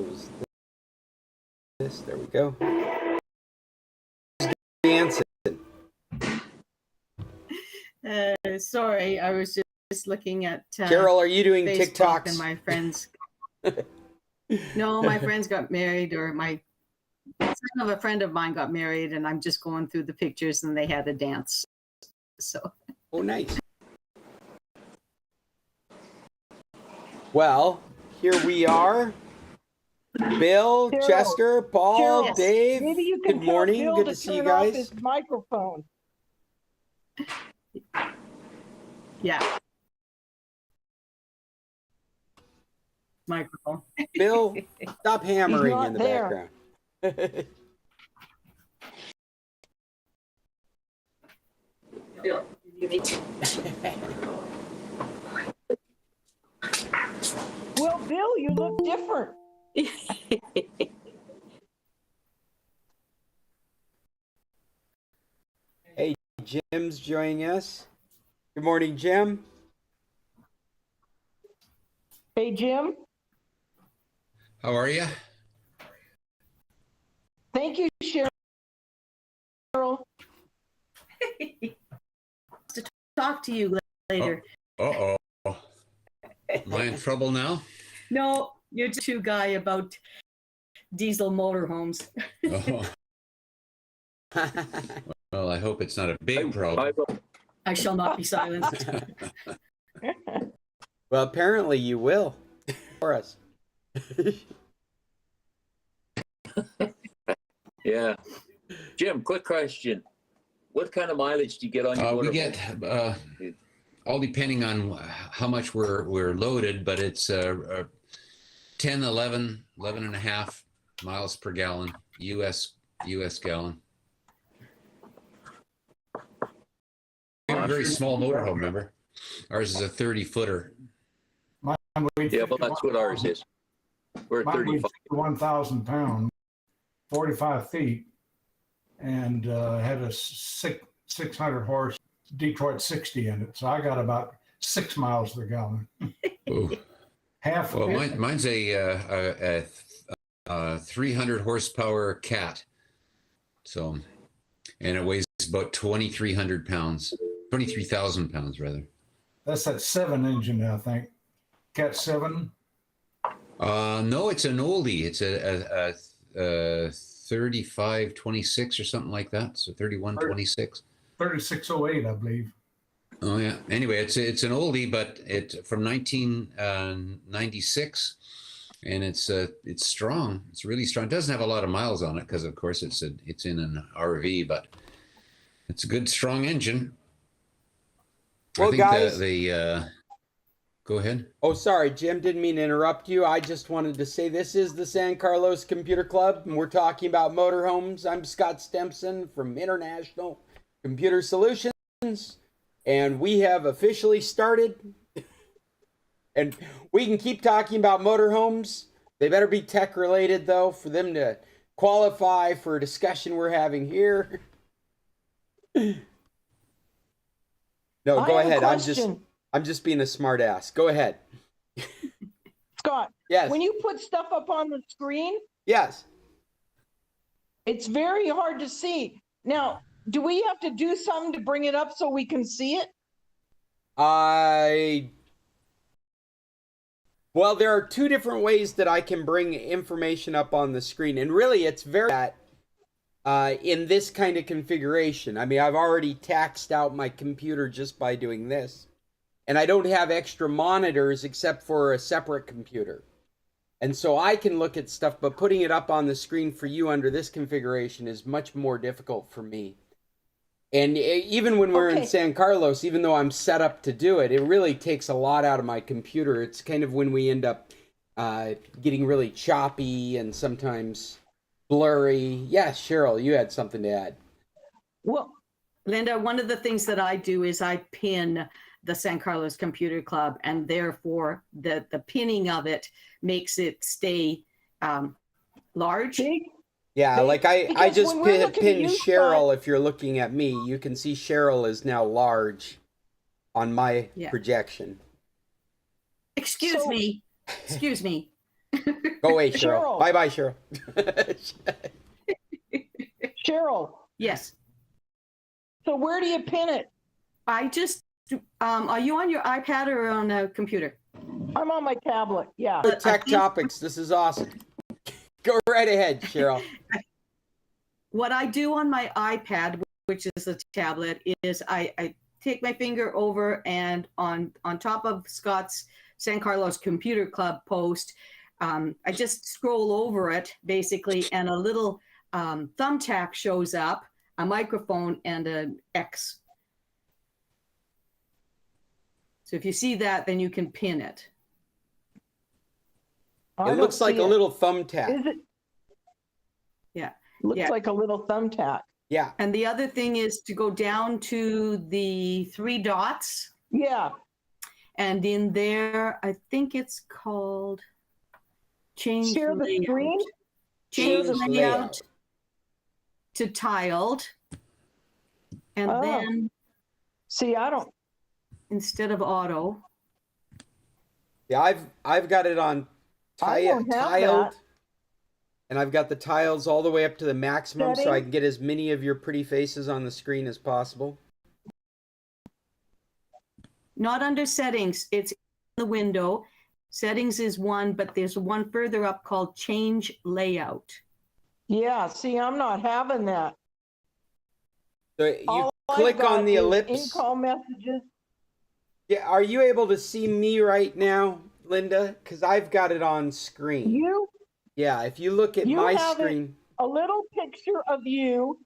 close this. There we go. Dancing. Sorry, I was just looking at Carol, are you doing Facebook TikToks? and my friends. No, my friends got married, or my son of a friend of mine got married, and I'm just going through the pictures, and they had a dance. So. Oh, nice. Well, here we are. Bill, Carol, Chester, Paul, Carol, Dave. maybe you can Good morning. tell Bill Good to to see you turn off guys. his microphone. Yeah. Microphone. Bill, stop hammering not in the there. background. Well, Bill, you look different. Hey, Jim's joining us. Good morning, Jim. Hey, Jim. How are you? Thank you, Cheryl. To talk to you later. Uh-oh. Am I in trouble now? No, you're too guy about diesel motorhomes. Oh. Well, I hope it's not a big problem. I shall not be silenced. Well, apparently you will for us. Yeah. Jim, quick question. What kind of mileage do you get on your We motorhome? get all depending on how much we're loaded, but it's 10, 11 and a half miles per gallon, US gallon. We have a very small motorhome, remember? Ours is a 30-footer. Yeah, well, that's what ours is. We're at 35. 1,000 pounds, 45 feet, and had a 600 horse Detroit 60 in it. So I got about 6 miles per gallon. Ooh. Half. Well, mine's a 300 horsepower Cat. So, and it weighs about 2,300 pounds, 23,000 pounds rather. That's that 7 engine, I think. Cat 7. No, it's an oldie. It's a 3526 or something like that. So 3126. 3608, I believe. Oh yeah. Anyway, it's an oldie, but it's from 1996, and it's strong. It's really strong. It doesn't have a lot of miles on it because, of course, it's in an RV, but it's a good, strong engine. Well, I think guys, go ahead. Oh, sorry, Jim, didn't mean to interrupt you. I just wanted to say this is the San Carlos Computer Club, and we're talking about motorhomes. I'm Scott Stempson from International Computer Solutions, and we have officially started. And we can keep talking about motorhomes. They better be tech related, though, for them to qualify for a discussion we're having here. No, go ahead. I'm just being a smart ass. Go ahead. Scott, Yes. when you put stuff up on the screen, Yes. it's very hard to see. Now, do we have to do something to bring it up so we can see it? Well, there are two different ways that I can bring information up on the screen. And really, it's very in this kind of configuration. I mean, I've already taxed out my computer just by doing this. And I don't have extra monitors except for a separate computer. And so I can look at stuff, but putting it up on the screen for you under this configuration is much more difficult for me. And even when we're in San Carlos, even though I'm set up to do it, it really takes a lot out of my computer. It's kind of when we end up getting really choppy and sometimes blurry. Yes, Cheryl, you had something to add. Well, Linda, one of the things that I do is I pin the San Carlos Computer Club, and therefore the pinning of it makes it stay large. Big? Yeah, like I just pinned Cheryl. Scott, if you're looking at me, you can see Cheryl is now large on my projection. Excuse me. Go away, Cheryl. Cheryl. Bye-bye, Cheryl. Cheryl, Yes. so where do you pin it? I just, are you on your iPad or on a computer? I'm on my tablet, yeah. For tech topics, this is awesome. Go right ahead, Cheryl. What I do on my iPad, which is a tablet, is I take my finger over and on top of Scott's San Carlos Computer Club post, I just scroll over it basically, and a little thumbtack shows up, a microphone, and an X. So if you see that, then you can pin it. I It don't looks like see a it. little thumbtack. Is it? Yeah. Looks Yeah. like a little thumbtack. Yeah. And the other thing is to go down to the 3 dots, Yeah, and in there, I think it's called change share the layout. screen. Change Share the layout to tiled. And Oh. then See, I don't, instead of auto, Yeah, I've got it on I don't have tiled. that. And I've got the tiles all the way up to the maximum so I Setting. can get as many of your pretty faces on the screen as possible. not under settings, it's in the window. Settings is one, but there's one further up called change layout. yeah, see, I'm not having that. So you All I've click got on the is ellipse. In-call messages. Yeah, are you able to see me right now, Linda? Because I've got it on screen. You, Yeah, if you look at You my have it. screen. a little picture of you,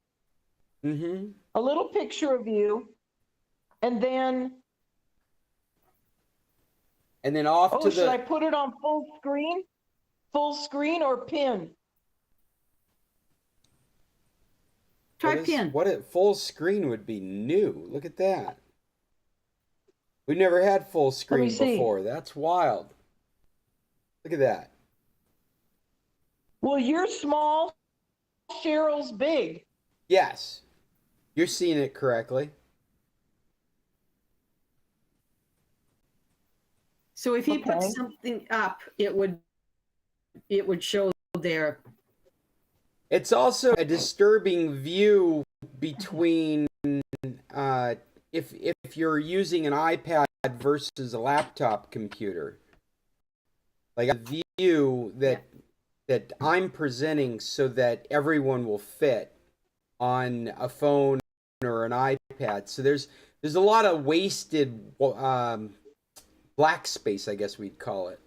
Mm-hmm. a little picture of you, and then, And then off oh, to should the I put it on full screen? Full screen or pin? Try pin. What a full screen would be new. Look at that. We've never had full screen see. before. That's wild. Look at that. Well, you're small, Cheryl's big. Yes. You're seeing it correctly. So if he put Okay. something up, it would show there. It's also a disturbing view between if you're using an iPad versus a laptop computer. Like a view that I'm presenting so that everyone will fit on a phone or an iPad. So there's a lot of wasted black space, I guess we'd call it.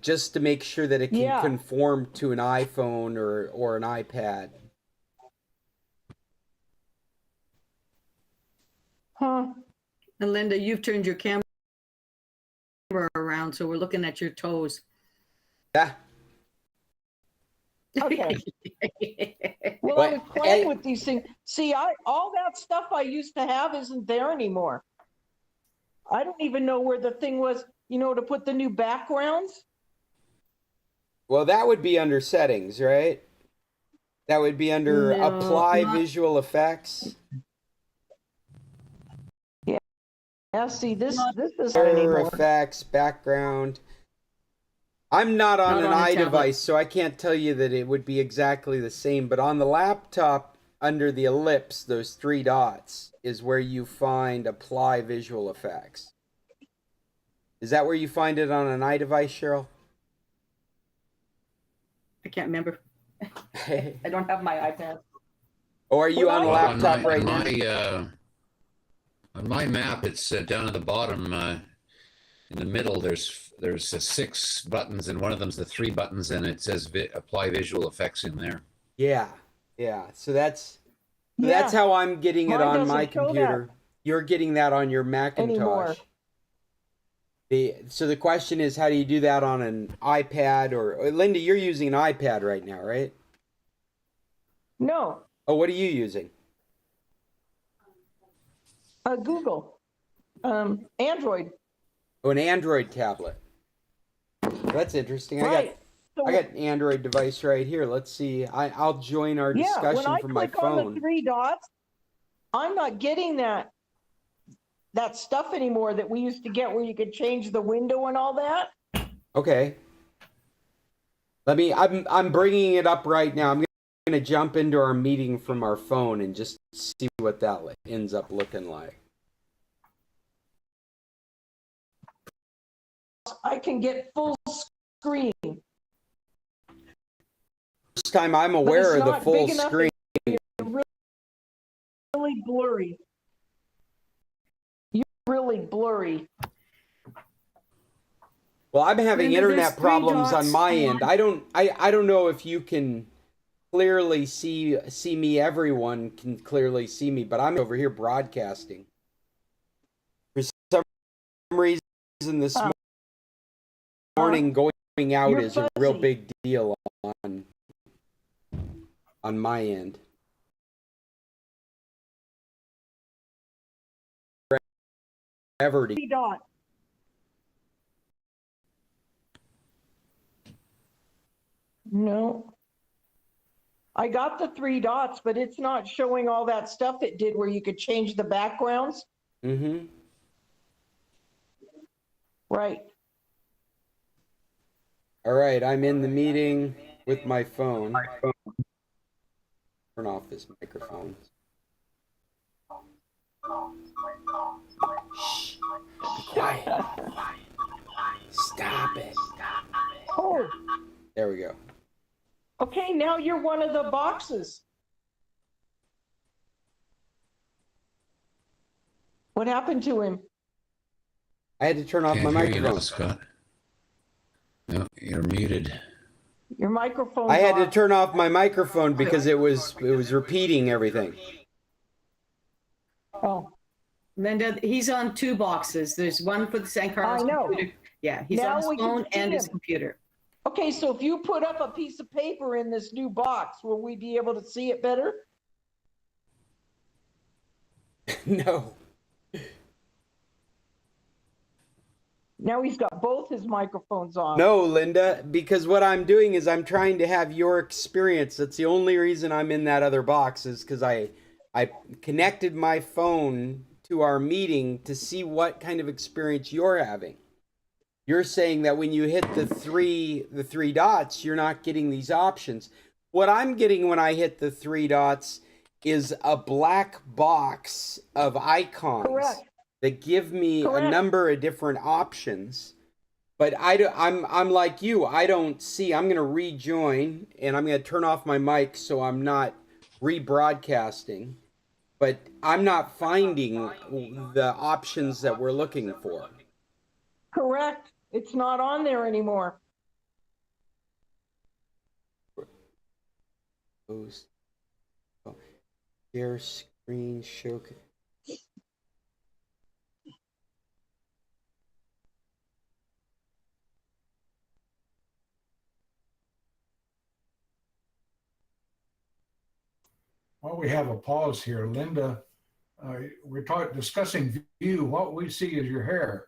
Just to make sure that it can Yeah. conform to an iPhone or an iPad. Huh? And Linda, you've turned your camera around, so we're looking at your toes. Yeah. Okay. Well, But- I was playing with these things. See, all that stuff I used to have isn't there anymore. I don't even know where the thing was, to put the new backgrounds. Well, that would be under settings, right? That would be under No, apply not- visual effects. Yeah, see, this isn't Blur anymore. effects, background. I'm not on Not an on a tablet. iDevice, so I can't tell you that it would be exactly the same. But on the laptop, under the ellipse, those 3 dots is where you find apply visual effects. Is that where you find it on an iDevice, Cheryl? I can't remember. I don't have my iPad. Or are you on a Well, laptop right now? On my map, it's down at the bottom in the middle. There's 6 buttons, and one of them's the 3 buttons, and it says apply visual effects in there. Yeah. So that's Yeah. how I'm getting it Mine on doesn't my show that computer. You're getting that on your anymore. Macintosh. So the question is, how do you do that on an iPad or Linda? You're using an iPad right now, right? No, Oh, what are you using? Google, Android. Oh, an Android tablet. That's interesting. Right. I got an Android device right here. Let's see. I'll join our Yeah, when discussion I from my click on the phone. 3 dots, I'm not getting that stuff anymore that we used to get where you could change the window and all that. Okay. I'm bringing it up right now. I'm going to jump into our meeting from our phone and just see what that ends up looking like. I can get full screen. First time I'm aware of the not full big enough screen. Really blurry. You're really blurry. Well, I'm having Linda, there's internet 3 problems on dots my on- end. I don't know if you can clearly see me. Everyone can clearly see me, but I'm over here broadcasting. For some reason, this morning going out You're is a real fuzzy. big deal on my end. Ever to 3 dot. No. I got the 3 dots, but it's not showing all that stuff it did where you could change the backgrounds. Mm-hmm. Right. All right, I'm in the meeting with my phone. Turn off this microphone. Shh. Be quiet. Stop it. Oh, There we go. okay, now you're one of the boxes. What happened to him? I had to turn off my Can't hear you now, microphone. Scott. No, you're muted. Your microphone's I had to off. turn off my microphone because it was repeating everything. Oh, Linda, he's on 2 boxes. There's one for the San Carlos I know. computer. Yeah, he's Now on we his can phone see and his him. computer. okay, so if you put up a piece of paper in this new box, will we be able to see it better? No. Now he's got both his microphones on. No, Linda, because what I'm doing is I'm trying to have your experience. That's the only reason I'm in that other box is because I connected my phone to our meeting to see what kind of experience you're having. You're saying that when you hit the three dots, you're not getting these options. What I'm getting when I hit the 3 dots is a black box of icons Correct. that give me a Correct. number of different options. But I'm like you. I don't see. I'm going to rejoin and I'm going to turn off my mic so I'm not rebroadcasting. But I'm not finding the options that we're looking for. Correct. It's not on there anymore. Post. Share screen show. While we have a pause here, Linda, we're discussing view. What we see is your hair.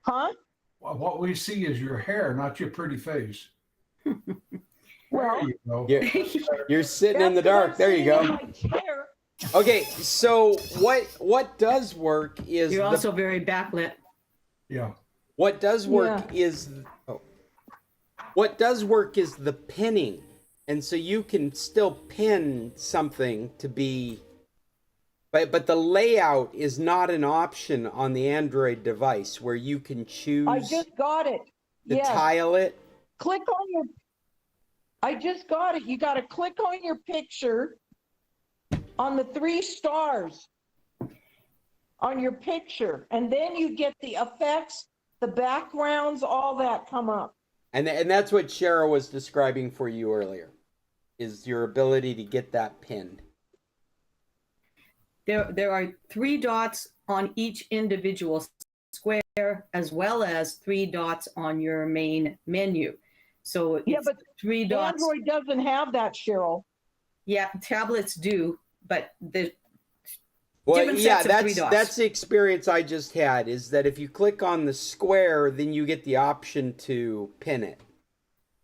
Huh? What we see is your hair, not your pretty face. Well, There you go. You're sitting in the that's 'cause dark. I'm There you sitting in go. my chair. Okay, so what does work is You're the also very backlit. Yeah. what does work is the pinning. And so you can still pin something to be but the layout is not an option on the Android device where you can choose I just got it. to Yes. tile it. Click on your. I just got it. You got to click on your picture on the 3 stars on your picture, and then you get the effects, the backgrounds, all that come up. And that's what Cheryl was describing for you earlier, is your ability to get that pinned. There are 3 dots on each individual square, as well as 3 dots on your main menu. So Yeah, it's but 3 dots. Android doesn't have that, Cheryl. Yeah, tablets do, but the Well, different yeah, sets of 3 dots. that's the experience I just had, is that if you click on the square, then you get the option to pin it.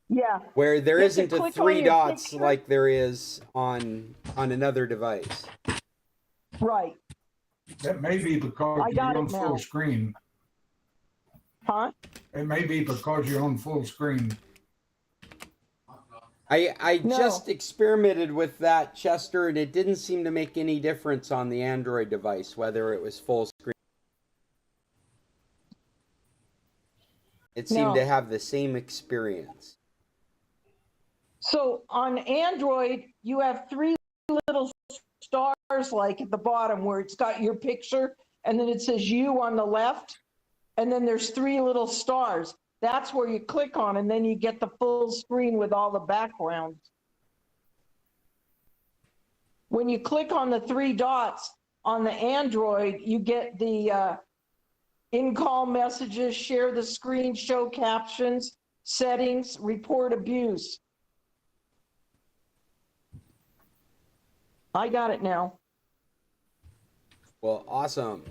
Yeah. Where there You have to isn't a click 3 on your dots picture. like there is on another device. Right. That may be because I got you're on it now. full screen. Huh? It may be because you're on full screen. I No. just experimented with that, Chester, and it didn't seem to make any difference on the Android device, whether it was full screen. It seemed No. to have the same experience. So on Android, you have three little stars like at the bottom where it's got your picture and then it says you on the left. And then there's three little stars. That's where you click on and then you get the full screen with all the backgrounds. When you click on the three dots on the Android, you get the in-call messages, share the screen, show captions, settings, report abuse. I got it now. Well, awesome.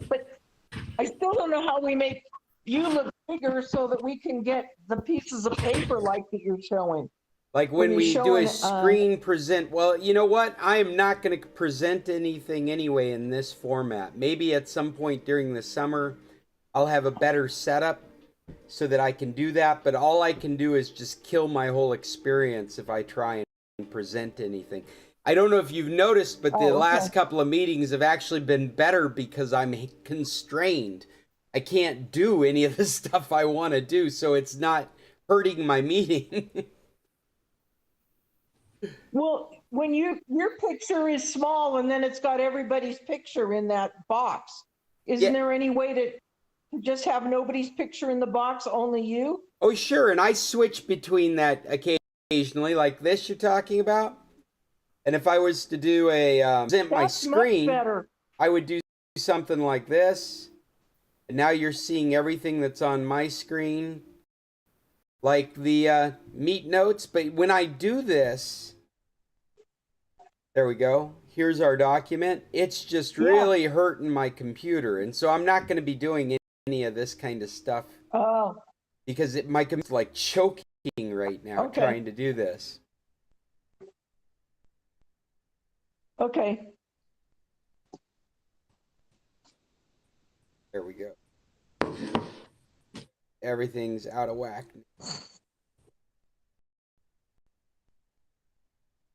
But I still don't know how we make you look bigger so that we can get the pieces of paper like that you're showing. Like When when you we show do a an, screen present, well, you know what? I am not going to present anything anyway in this format. Maybe at some point during the summer, I'll have a better setup so that I can do that. But all I can do is just kill my whole experience if I try and present anything. I don't know if you've noticed, but the last couple of meetings have actually been better because I'm constrained. I can't do any of the stuff I want to do, so it's not hurting my meeting. Well, when your picture is small and then it's got everybody's picture in that box, isn't there any way to just have nobody's picture in the box, only you? Oh, sure, and I switch between that occasionally, like this you're talking about. And if I was to do a present my That's screen, much better. I would do something like this. And now you're seeing everything that's on my screen, like the meet notes. But when I do this, there we go. Here's our document. It's just really hurting my computer. And so I'm not going to be doing any of this kind of stuff Oh, because my computer's like choking right now Okay. trying to do this. okay. There we go. Everything's out of whack.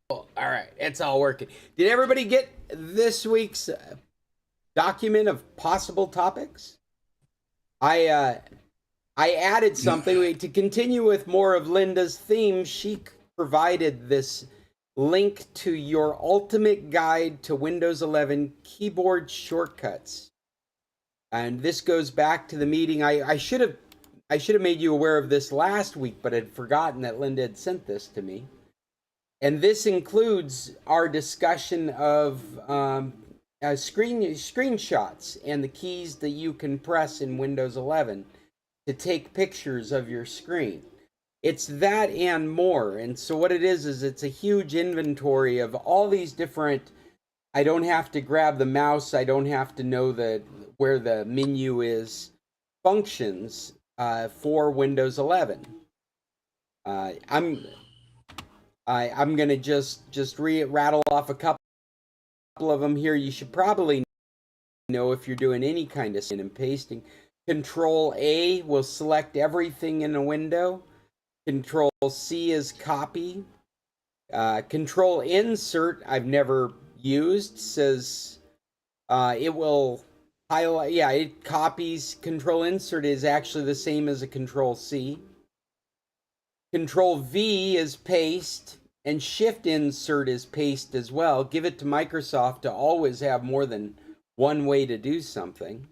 Oh, all right, it's all working. Did everybody get this week's document of possible topics? I added something to continue with more of Linda's theme. She provided this link to your ultimate guide to Windows 11 keyboard shortcuts. And this goes back to the meeting. I should have made you aware of this last week, but had forgotten that Linda had sent this to me. And this includes our discussion of screenshots and the keys that you can press in Windows 11 to take pictures of your screen. It's that and more. And so what it is it's a huge inventory of all these different, I don't have to grab the mouse, I don't have to know where the menu is, functions for Windows 11. I'm gonna just rattle off a couple of them here. You should probably know if you're doing any kind of copying and pasting. Control A will select everything in a window. Control C is copy. Control Insert I've never used. Says it will highlight. Yeah, it copies. Control Insert is actually the same as a Control C. Control V is paste, and Shift Insert is paste as well. Give it to Microsoft to always have more than one way to do something.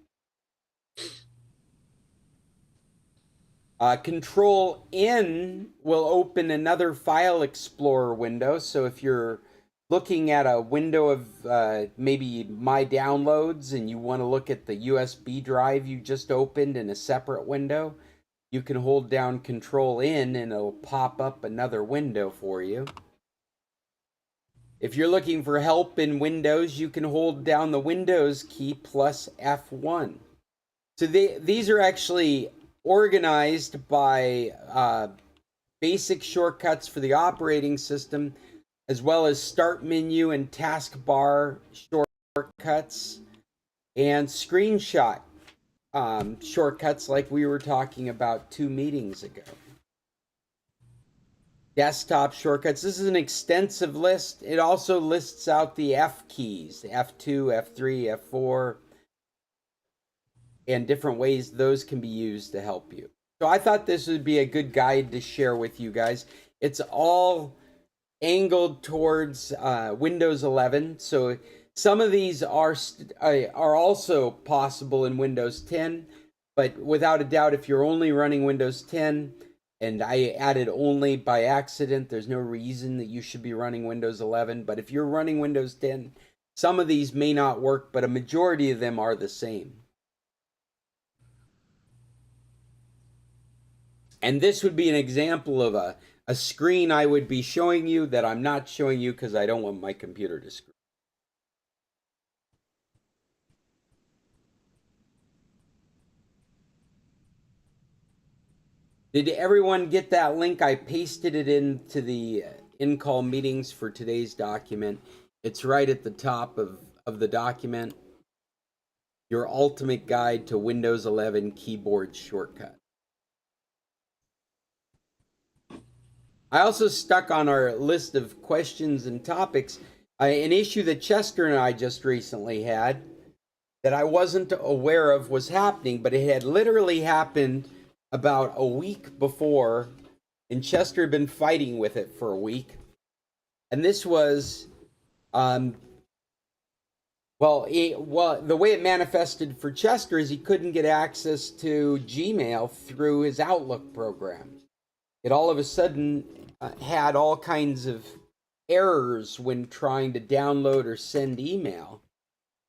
Control N will open another File Explorer window. So if you're looking at a window of maybe My Downloads and you want to look at the USB drive you just opened in a separate window, you can hold down Control N and it'll pop up another window for you. If you're looking for help in Windows, you can hold down the Windows key plus F1. So these are actually organized by basic shortcuts for the operating system, as well as start menu and taskbar shortcuts, and screenshot shortcuts like we were talking about 2 meetings ago. desktop shortcuts. This is an extensive list. It also lists out the F keys, F2, F3, F4, and different ways those can be used to help you. So I thought this would be a good guide to share with you guys. It's all angled towards Windows 11. So some of these are also possible in Windows 10, but without a doubt, if you're only running Windows 10, and I added only by accident, there's no reason that you should be running Windows 11. But if you're running Windows 10, some of these may not work, but a majority of them are the same. And this would be an example of a screen I would be showing you that I'm not showing you because I don't want my computer to scream. Did everyone get that link? I pasted it into the in-call meetings for today's document. It's right at the top of the document. Your ultimate guide to Windows 11 keyboard shortcut. I also stuck on our list of questions and topics an issue that Chester and I just recently had that I wasn't aware of was happening, but it had literally happened about a week before, and Chester had been fighting with it for a week. And this was, the way it manifested for Chester is he couldn't get access to Gmail through his Outlook program. It all of a sudden had all kinds of errors when trying to download or send email.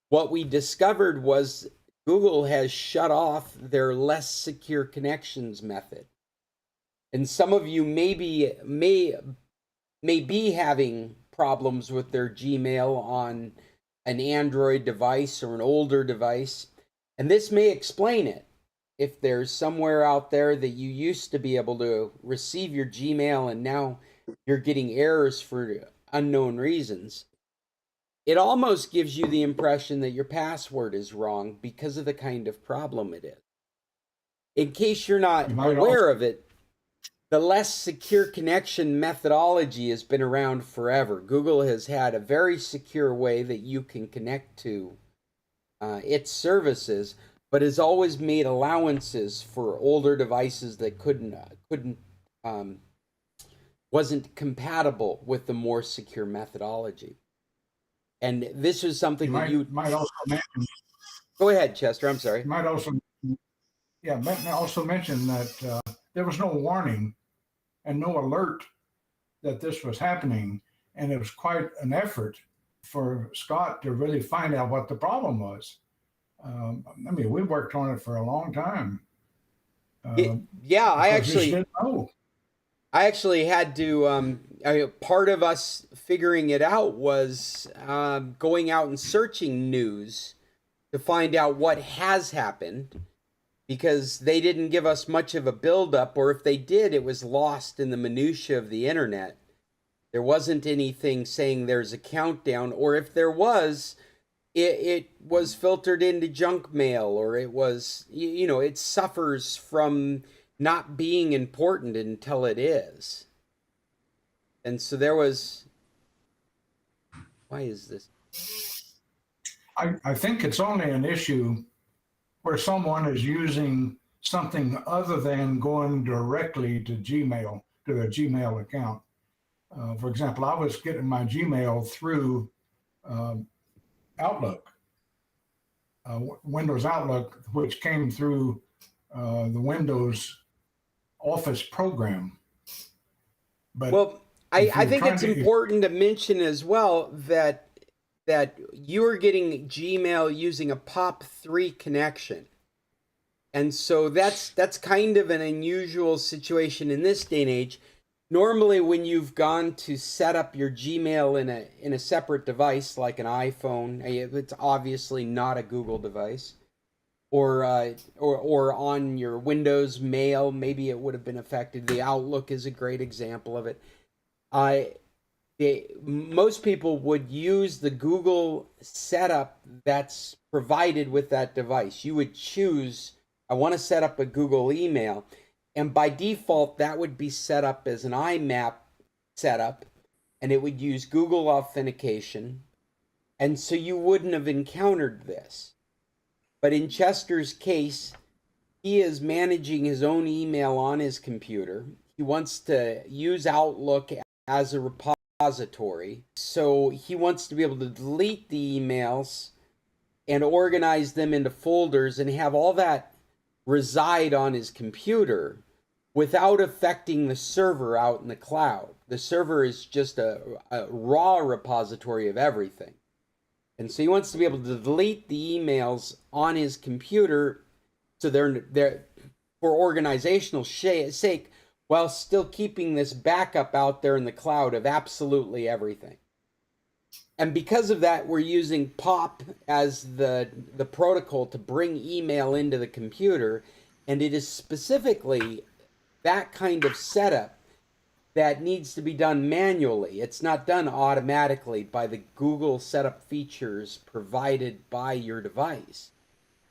What we discovered was Google has shut off their less secure connections method. And some of you may be having problems with their Gmail on an Android device or an older device. And this may explain it. If there's somewhere out there that you used to be able to receive your Gmail and now you're getting errors for unknown reasons, it almost gives you the impression that your password is wrong because of the kind of problem it is. In case you're not aware of it, the less secure connection methodology has been around forever. Google has had a very secure way that you can connect to its services, but has always made allowances for older devices that wasn't compatible with the more secure methodology. And this is something that you might also mention. Go ahead, Chester. I'm sorry. Might also mention that there was no warning and no alert that this was happening, and it was quite an effort for Scott to really find out what the problem was. We worked on it for a long time. I actually had to. Part of us figuring it out was going out and searching news to find out what has happened, because they didn't give us much of a buildup, or if they did, it was lost in the minutia of the internet. There wasn't anything saying there's a countdown, or if there was, it was filtered into junk mail, or it was, it suffers from not being important until it is. And so there was, why is this? I think it's only an issue where someone is using something other than going directly to Gmail, to their Gmail account. For example, I was getting my Gmail through Outlook, Windows Outlook, which came through the Windows Office program. But I think it's important to mention as well that you are getting Gmail using a POP3 connection. And so that's kind of an unusual situation in this day and age. Normally, when you've gone to set up your Gmail in a separate device, like an iPhone, it's obviously not a Google device, or on your Windows Mail, maybe it would have been affected. The Outlook is a great example of it. Most people would use the Google setup that's provided with that device. You would choose, I want to set up a Google email, and by default, that would be set up as an IMAP setup, and it would use Google authentication, and so you wouldn't have encountered this. But in Chester's case, he is managing his own email on his computer. He wants to use Outlook as a repository, so he wants to be able to delete the emails and organize them into folders and have all that reside on his computer without affecting the server out in the cloud. The server is just a raw repository of everything. And so he wants to be able to delete the emails on his computer so they're for organizational sake, while still keeping this backup out there in the cloud of absolutely everything. And because of that, we're using POP as the protocol to bring email into the computer. And it is specifically that kind of setup that needs to be done manually. It's not done automatically by the Google setup features provided by your device.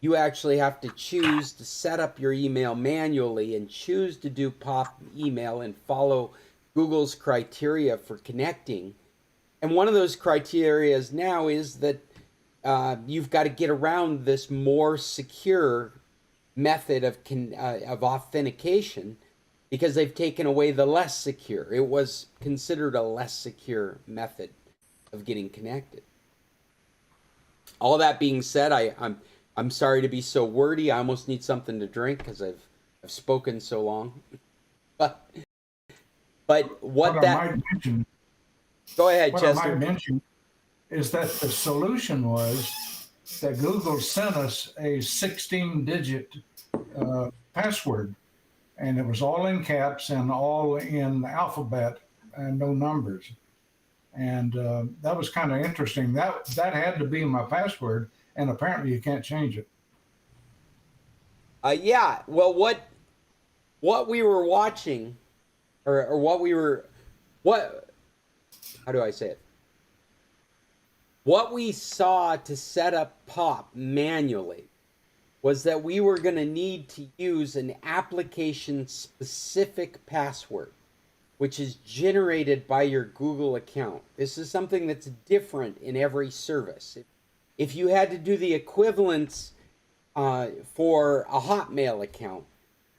You actually have to choose to set up your email manually and choose to do POP email and follow Google's criteria for connecting. And one of those criteria now is that you've got to get around this more secure method of authentication, because they've taken away the less secure. It was considered a less secure method of getting connected. All that being said, I'm sorry to be so wordy. I almost need something to drink because I've spoken so long. But what that I might mention, go ahead, what Chester. I might mention is that the solution was that Google sent us a 16-digit password, and it was all in caps and all in alphabet and no numbers. And that was kind of interesting. That had to be my password, and apparently you can't change it. Yeah. Well, what we were watching, or how do I say it? What we saw to set up POP manually was that we were going to need to use an application-specific password, which is generated by your Google account. This is something that's different in every service. If you had to do the equivalence for a Hotmail account,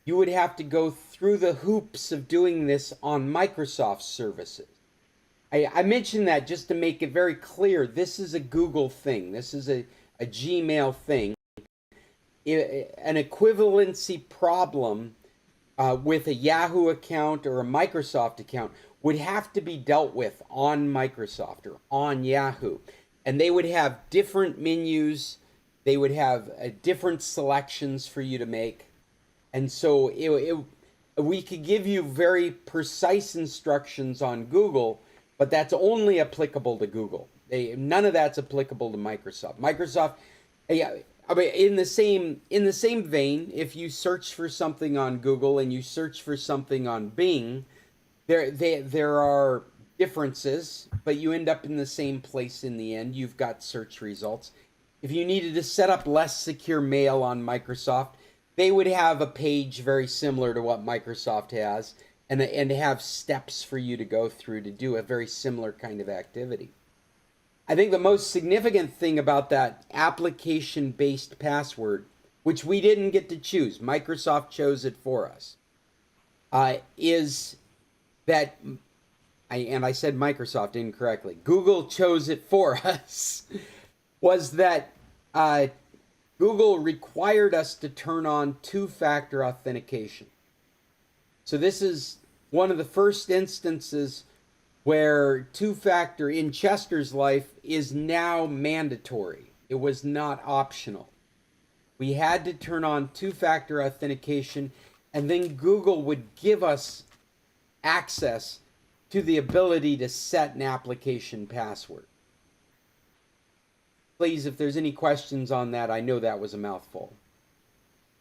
you would have to go through the hoops of doing this on Microsoft services. I mention that just to make it very clear. This is a Google thing. This is a Gmail thing. An equivalency problem with a Yahoo account or a Microsoft account would have to be dealt with on Microsoft or on Yahoo. And they would have different menus. They would have different selections for you to make. And so we could give you very precise instructions on Google, but that's only applicable to Google. None of that's applicable to Microsoft. Microsoft, I mean, in the same vein, if you search for something on Google and you search for something on Bing, there are differences, but you end up in the same place in the end. You've got search results. If you needed to set up less secure mail on Microsoft, they would have a page very similar to what Microsoft has, and have steps for you to go through to do a very similar kind of activity. I think the most significant thing about that application-based password, which we didn't get to choose, Microsoft chose it for us, is that, I said Microsoft incorrectly, Google chose it for us, was that Google required us to turn on two-factor authentication. So this is one of the first instances where two-factor in Chester's life is now mandatory. It was not optional. We had to turn on two-factor authentication, and then Google would give us access to the ability to set an application password. Please, if there's any questions on that, I know that was a mouthful.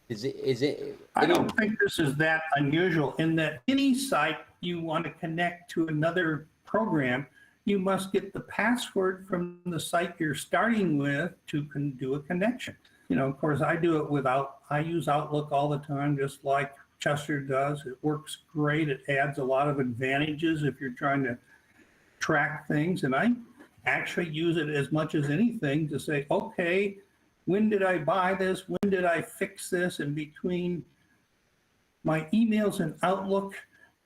Is it? I don't think this is that unusual in that any site you want to connect to another program, you must get the password from the site you're starting with to do a connection. You know, of course, I do it I use Outlook all the time, just like Chester does. It works great. It adds a lot of advantages if you're trying to track things. And I actually use it as much as anything to say, okay, when did I buy this? When did I fix this? And between my emails and Outlook,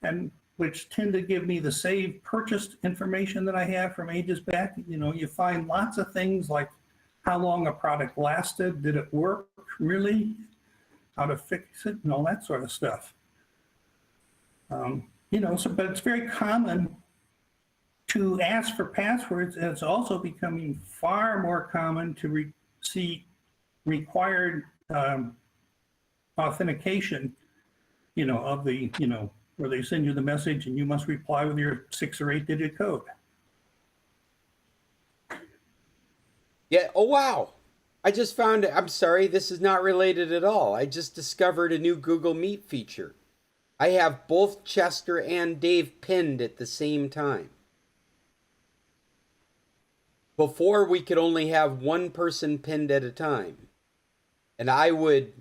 and which tend to give me the saved purchased information that I have from ages back, you find lots of things like how long a product lasted, did it work really, how to fix it, and all that sort of stuff. But it's very common to ask for passwords, and it's also becoming far more common to see required authentication, of the, where they send you the message and you must reply with your 6 or 8 digit code. Yeah. Oh, wow. I just found it. I'm sorry. This is not related at all. I just discovered a new Google Meet feature. I have both Chester and Dave pinned at the same time. Before, we could only have one person pinned at a time. And I would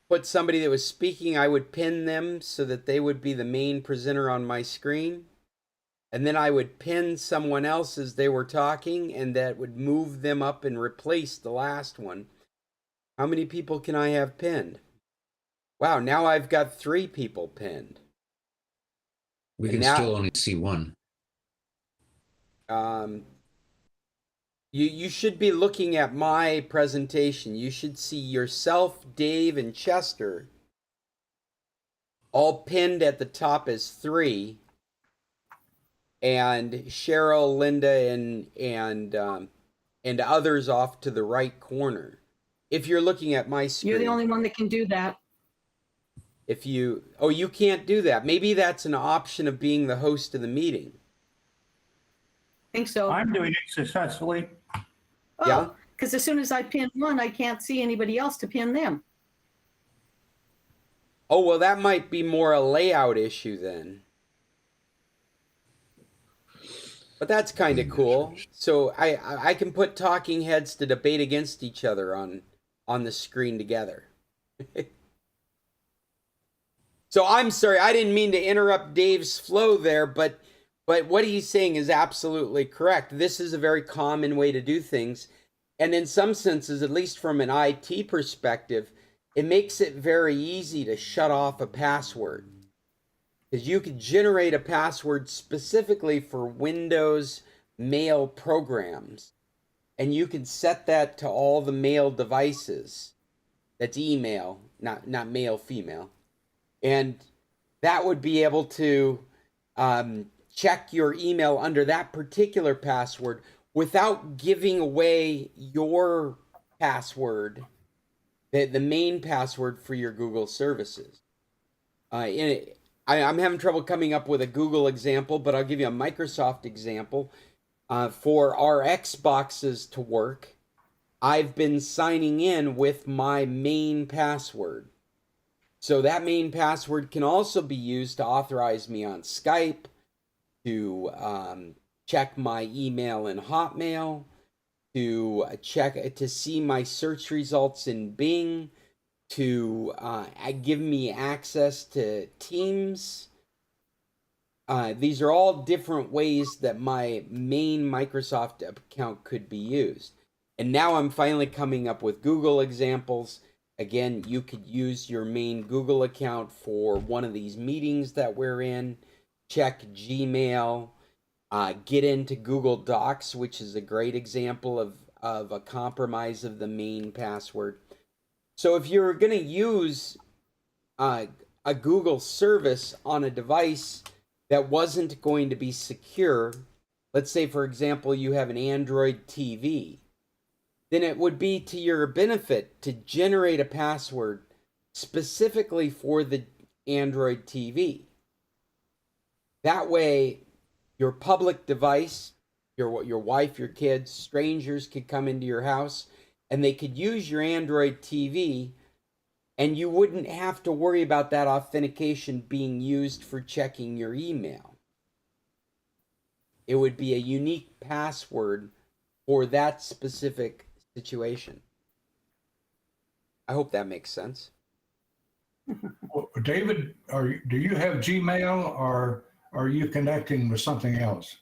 put somebody that was speaking, I would pin them so that they would be the main presenter on my screen. And then I would pin someone else as they were talking, and that would move them up and replace the last one. How many people can I have pinned? Wow, now I've got 3 people pinned. We And can now- still only see one. You should be looking at my presentation. You should see yourself, Dave, and Chester all pinned at the top as 3, and Cheryl, Linda, and others off to the right corner. If you're looking at my screen, You're the only one that can do that. you can't do that. Maybe that's an option of being the host of the meeting. I think so. I'm doing it successfully. Yeah. Because as soon as I pin one, I can't see anybody else to pin them. Oh, well, that might be more a layout issue then. But that's kind of cool. So I can put talking heads to debate against each other on the screen together. So I'm sorry, I didn't mean to interrupt Dave's flow there, but what he's saying is absolutely correct. This is a very common way to do things. And in some senses, at least from an IT perspective, it makes it very easy to shut off a password. Because you could generate a password specifically for Windows mail programs. And you can set that to all the mail devices. That's email, not male, female. And that would be able to check your email under that particular password without giving away your password, the main password for your Google services. I'm having trouble coming up with a Google example, but I'll give you a Microsoft example. For our Xboxes to work, I've been signing in with my main password. So that main password can also be used to authorize me on Skype, to check my email in Hotmail, to see my search results in Bing, to give me access to Teams. These are all different ways that my main Microsoft account could be used. And now I'm finally coming up with Google examples. Again, you could use your main Google account for one of these meetings that we're in, check Gmail, get into Google Docs, which is a great example of a compromise of the main password. So if you're going to use a Google service on a device that wasn't going to be secure, let's say, for example, you have an Android TV, then it would be to your benefit to generate a password specifically for the Android TV. That way, your public device, your wife, your kids, strangers could come into your house and they could use your Android TV, and you wouldn't have to worry about that authentication being used for checking your email. It would be a unique password for that specific situation. I hope that makes sense. David, do you have Gmail or are you connecting with something else?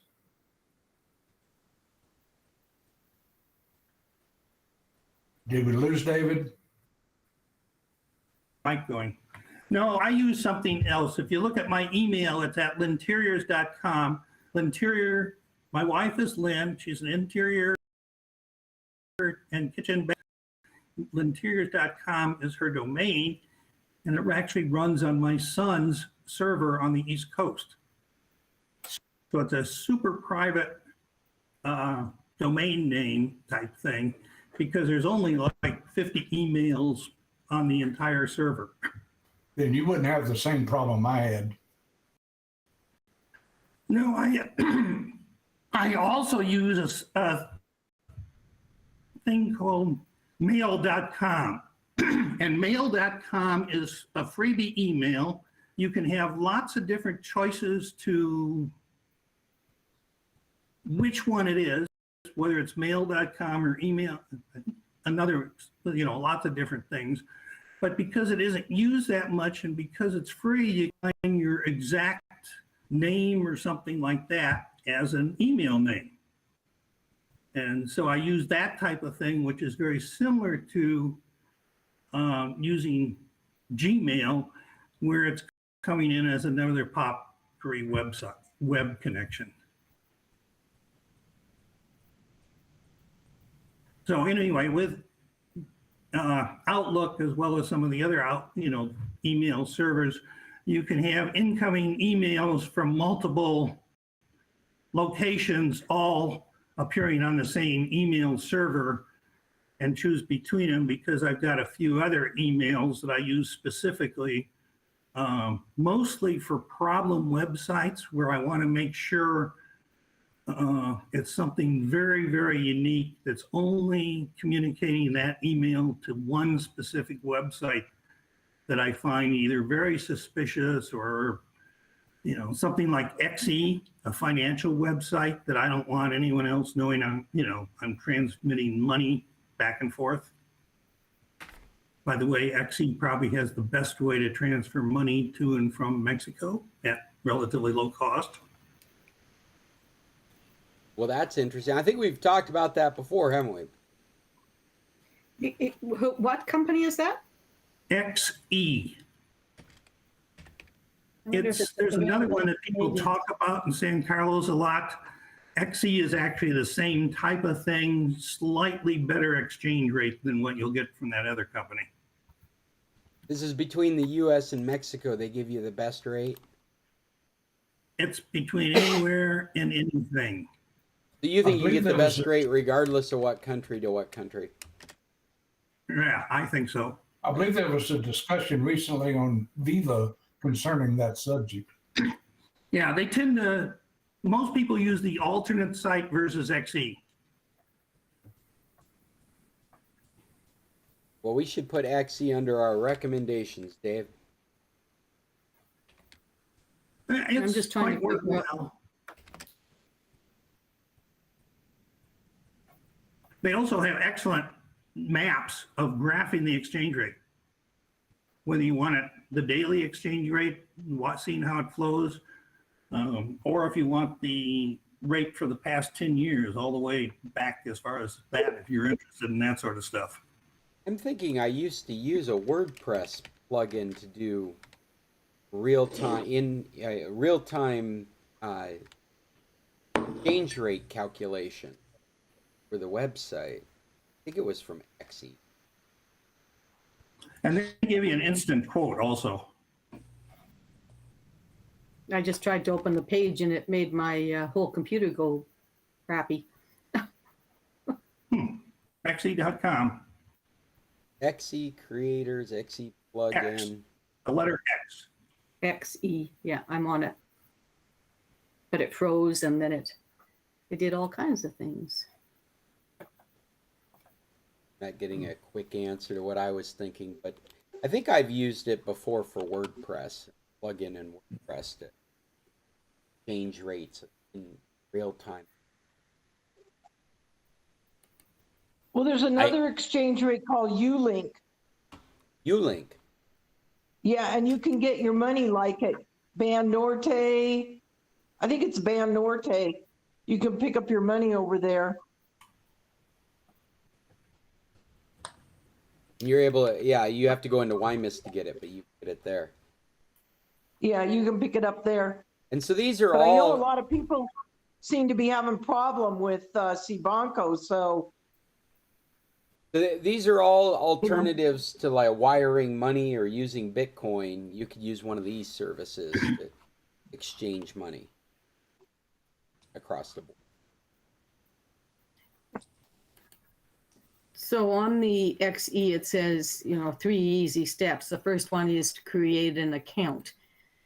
Did we lose David? Mike going. No, I use something else. If you look at my email, it's at linteriors.com. Linterior, my wife is Lynn. She's an interior and kitchen. Linteriors.com is her domain, and it actually runs on my son's server on the East Coast. So it's a super private domain name type thing because there's only like 50 emails on the entire server. Then you wouldn't have the same problem I had. No, I also use a thing called mail.com. And mail.com is a freebie email. You can have lots of different choices to which one it is, whether it's mail.com or email, another, lots of different things. But because it isn't used that much and because it's free, you can find your exact name or something like that as an email name. And so I use that type of thing, which is very similar to using Gmail, where it's coming in as another POP3 website, web connection. So anyway, with Outlook, as well as some of the other email servers, you can have incoming emails from multiple locations all appearing on the same email server and choose between them because I've got a few other emails that I use specifically, mostly for problem websites where I want to make sure it's something very, very unique that's only communicating that email to one specific website that I find either very suspicious or, something like XE, a financial website that I don't want anyone else knowing I'm transmitting money back and forth. By the way, XE probably has the best way to transfer money to and from Mexico at relatively low cost. Well, that's interesting. I think we've talked about that before, haven't we? What company is that? XE. There's another one that people talk about in San Carlos a lot. XE is actually the same type of thing, slightly better exchange rate than what you'll get from that other company. This is between the U.S. and Mexico. They give you the best rate. It's between anywhere and anything. Do you think you get the there best was rate regardless of what country to what country? Yeah, I think so. I believe there was a discussion recently on Viva concerning that subject. Yeah, they tend to, most people use the alternate site versus XE. Well, we should put XE under our recommendations, Dave. It's just trying to quite figure out- worthwhile. They also have excellent maps of graphing the exchange rate. Whether you want it the daily exchange rate, seeing how it flows, or if you want the rate for the past 10 years, all the way back as far as that, if you're interested in that sort of stuff. I'm thinking I used to use a WordPress plugin to do real-time exchange rate calculation for the website. I think it was from XE. And they give you an instant quote also. I just tried to open the page and it made my whole computer go crappy. XE.com. XE creators, XE plugin. The letter X. XE, yeah, I'm on it. But it froze and then it did all kinds of things. Not getting a quick answer to what I was thinking, but I think I've used it before for WordPress. Plug in WordPress to change rates in real time. Well, there's another exchange rate called Ulink. Ulink. Yeah, and you can get your money like at Banorte. I think it's Banorte. You can pick up your money over there. You're able to, yeah, you have to go into Wymus to get it, but you get it there. Yeah, you can pick it up there. And so these are But I know a all, lot of people seem to be having problem with Cibanco, so these are all alternatives to like wiring money or using Bitcoin. You could use one of these services to exchange money across the board. So on the XE, it says, 3 easy steps. The first one is to create an account.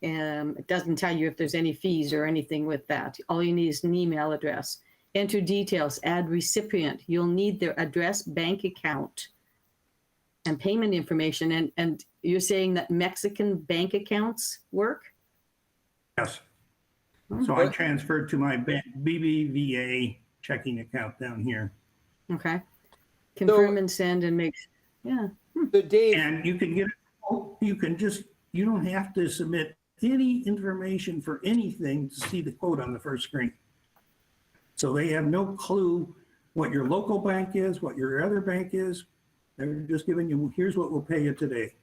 It doesn't tell you if there's any fees or anything with that. All you need is an email address. Enter details, add recipient. You'll need their address, bank account, and payment information. And you're saying that Mexican bank accounts work? Yes. So I transferred to my BBVA checking account down here. Okay. Confirm and send and make, yeah. So Dave, And you can get it, you don't have to submit any information for anything to see the quote on the first screen. So they have no clue what your local bank is, what your other bank is. They're just giving you, here's what we'll pay you today,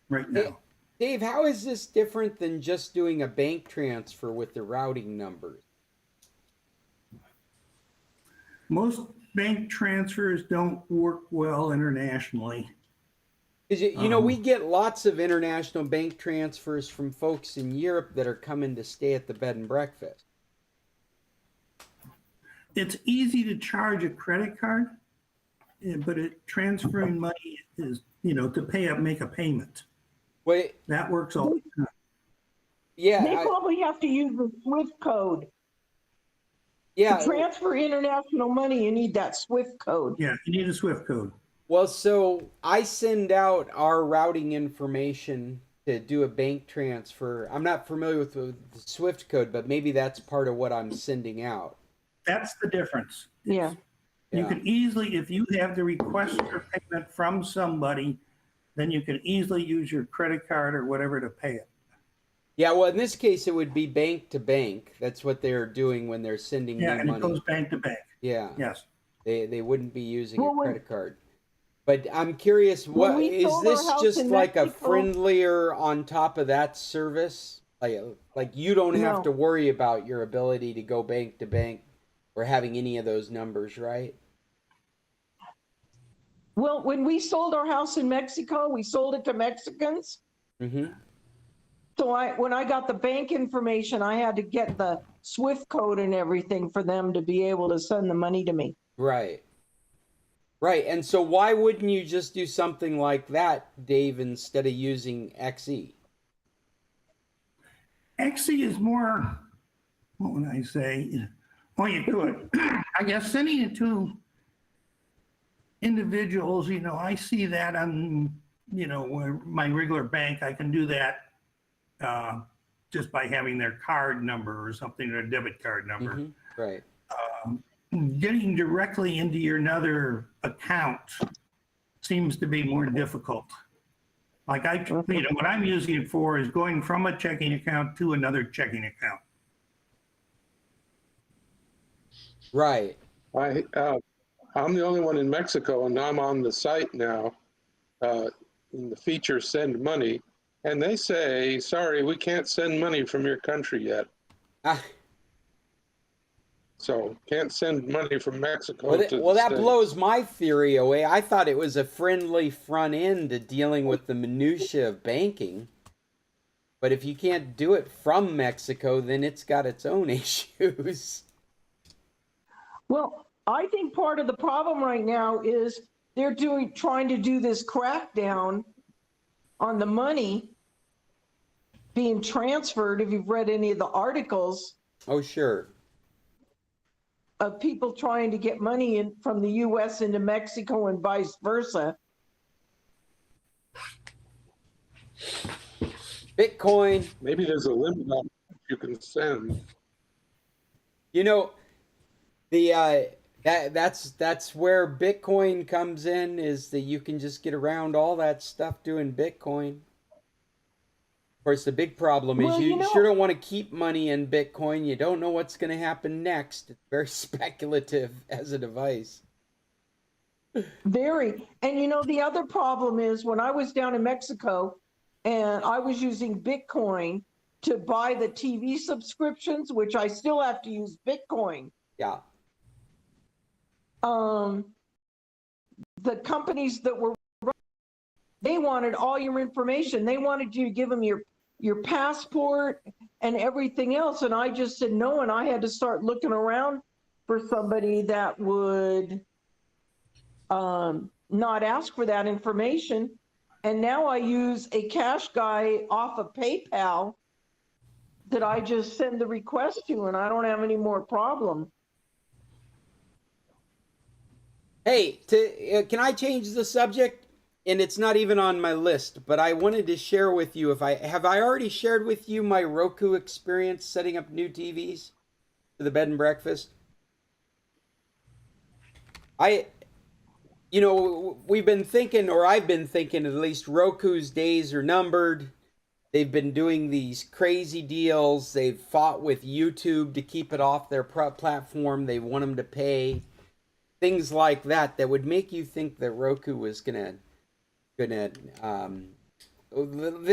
right now. Dave, how is this different than just doing a bank transfer with the routing numbers? Most bank transfers don't work well internationally. Because, we get lots of international bank transfers from folks in Europe that are coming to stay at the bed and breakfast. It's easy to charge a credit card, but transferring money is, to make a payment. Wait, That works all the time. yeah, they probably have to use the SWIFT code. yeah. To transfer international money, you need that SWIFT code. Yeah, you need a SWIFT code. Well, so I send out our routing information to do a bank transfer. I'm not familiar with the SWIFT code, but maybe that's part of what I'm sending out. That's the difference. Yeah. You Yeah. can easily, if you have the request for payment from somebody, then you can easily use your credit card or whatever to pay it. Yeah, well, in this case, it would be bank to bank. That's what they're doing when they're sending Yeah, me and it money. goes bank to bank. Yeah, Yes. they wouldn't be using Well, a when- credit card. But I'm curious, When what we is sold our this house just in like a Mexico- friendlier on top of that service? Like you don't have No. to worry about your ability to go bank to bank or having any of those numbers, right? Well, when we sold our house in Mexico, we sold it to Mexicans. Mm-hmm. So when I got the bank information, I had to get the SWIFT code and everything for them to be able to send the money to me. Right. Right. And so why wouldn't you just do something like that, Dave, instead of using XE? XE is more, what would I say? Well, you could. I guess sending it to individuals, I see that on, my regular bank. I can do that just by having their card number or something, their debit card number. Mm-hmm. Right. Getting directly into your another account seems to be more difficult. Like what I'm using it for is going from a checking account to another checking account. Right. I'm the only one in Mexico, and I'm on the site now. In the feature "Send Money," and they say, "Sorry, we can't send money from your country yet." Ah, So can't send money from Mexico well, to well, the that States. blows my theory away. I thought it was a friendly front end to dealing with the minutia of banking. But if you can't do it from Mexico, then it's got its own issues. Well, I think part of the problem right now is they're trying to do this crackdown on the money being transferred. If you've read any of the articles Oh, sure. of people trying to get money in from the US into Mexico and vice versa. Bitcoin. Maybe there's a limit on what you can send. That's where Bitcoin comes in, is that you can just get around all that stuff doing Bitcoin. course, the big problem is Well, you you know- sure don't want to keep money in Bitcoin. You don't know what's going to happen next. It's very speculative as a device. Very. And you know, the other problem is when I was down in Mexico and I was using Bitcoin to buy the TV subscriptions, which I still have to use Bitcoin. Yeah. The companies that were, they wanted all your information. They wanted you to give them your passport and everything else. And I just said no. And I had to start looking around for somebody that would not ask for that information. And now I use a cash guy off of PayPal that I just send the request to, and I don't have any more problem. Hey, can I change the subject? And it's not even on my list, but I wanted to share with you, have I already shared with you my Roku experience setting up new TVs for the bed and breakfast? You know, we've been thinking, or I've been thinking at least, Roku's days are numbered. They've been doing these crazy deals. They've fought with YouTube to keep it off their platform. They want them to pay. Things like that would make you think that Roku was gonna they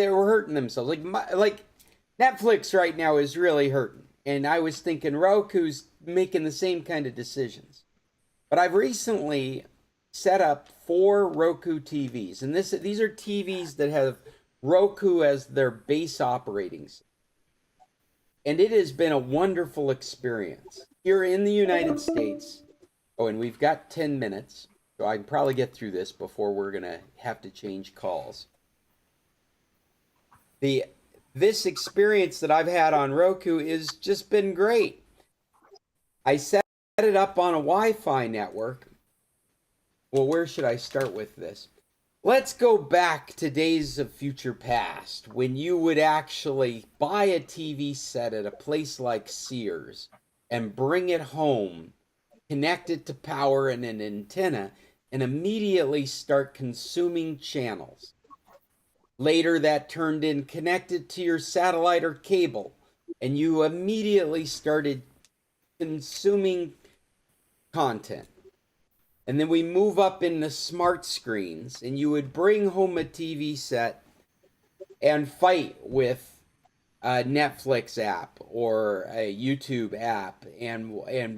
were hurting themselves. Like Netflix right now is really hurting. And I was thinking Roku's making the same kind of decisions. But I've recently set up 4 Roku TVs. And these are TVs that have Roku as their base operating system. And it has been a wonderful experience. Here in the United States, oh, and we've got 10 minutes, so I can probably get through this before we're going to have to change calls. This experience that I've had on Roku has just been great. I set it up on a Wi-Fi network. Well, where should I start with this? Let's go back to days of future past when you would actually buy a TV set at a place like Sears and bring it home, connect it to power and an antenna, and immediately start consuming channels. Later, that turned in connected to your satellite or cable, and you immediately started consuming content. And then we move up into smart screens, and you would bring home a TV set and fight with a Netflix app or a YouTube app and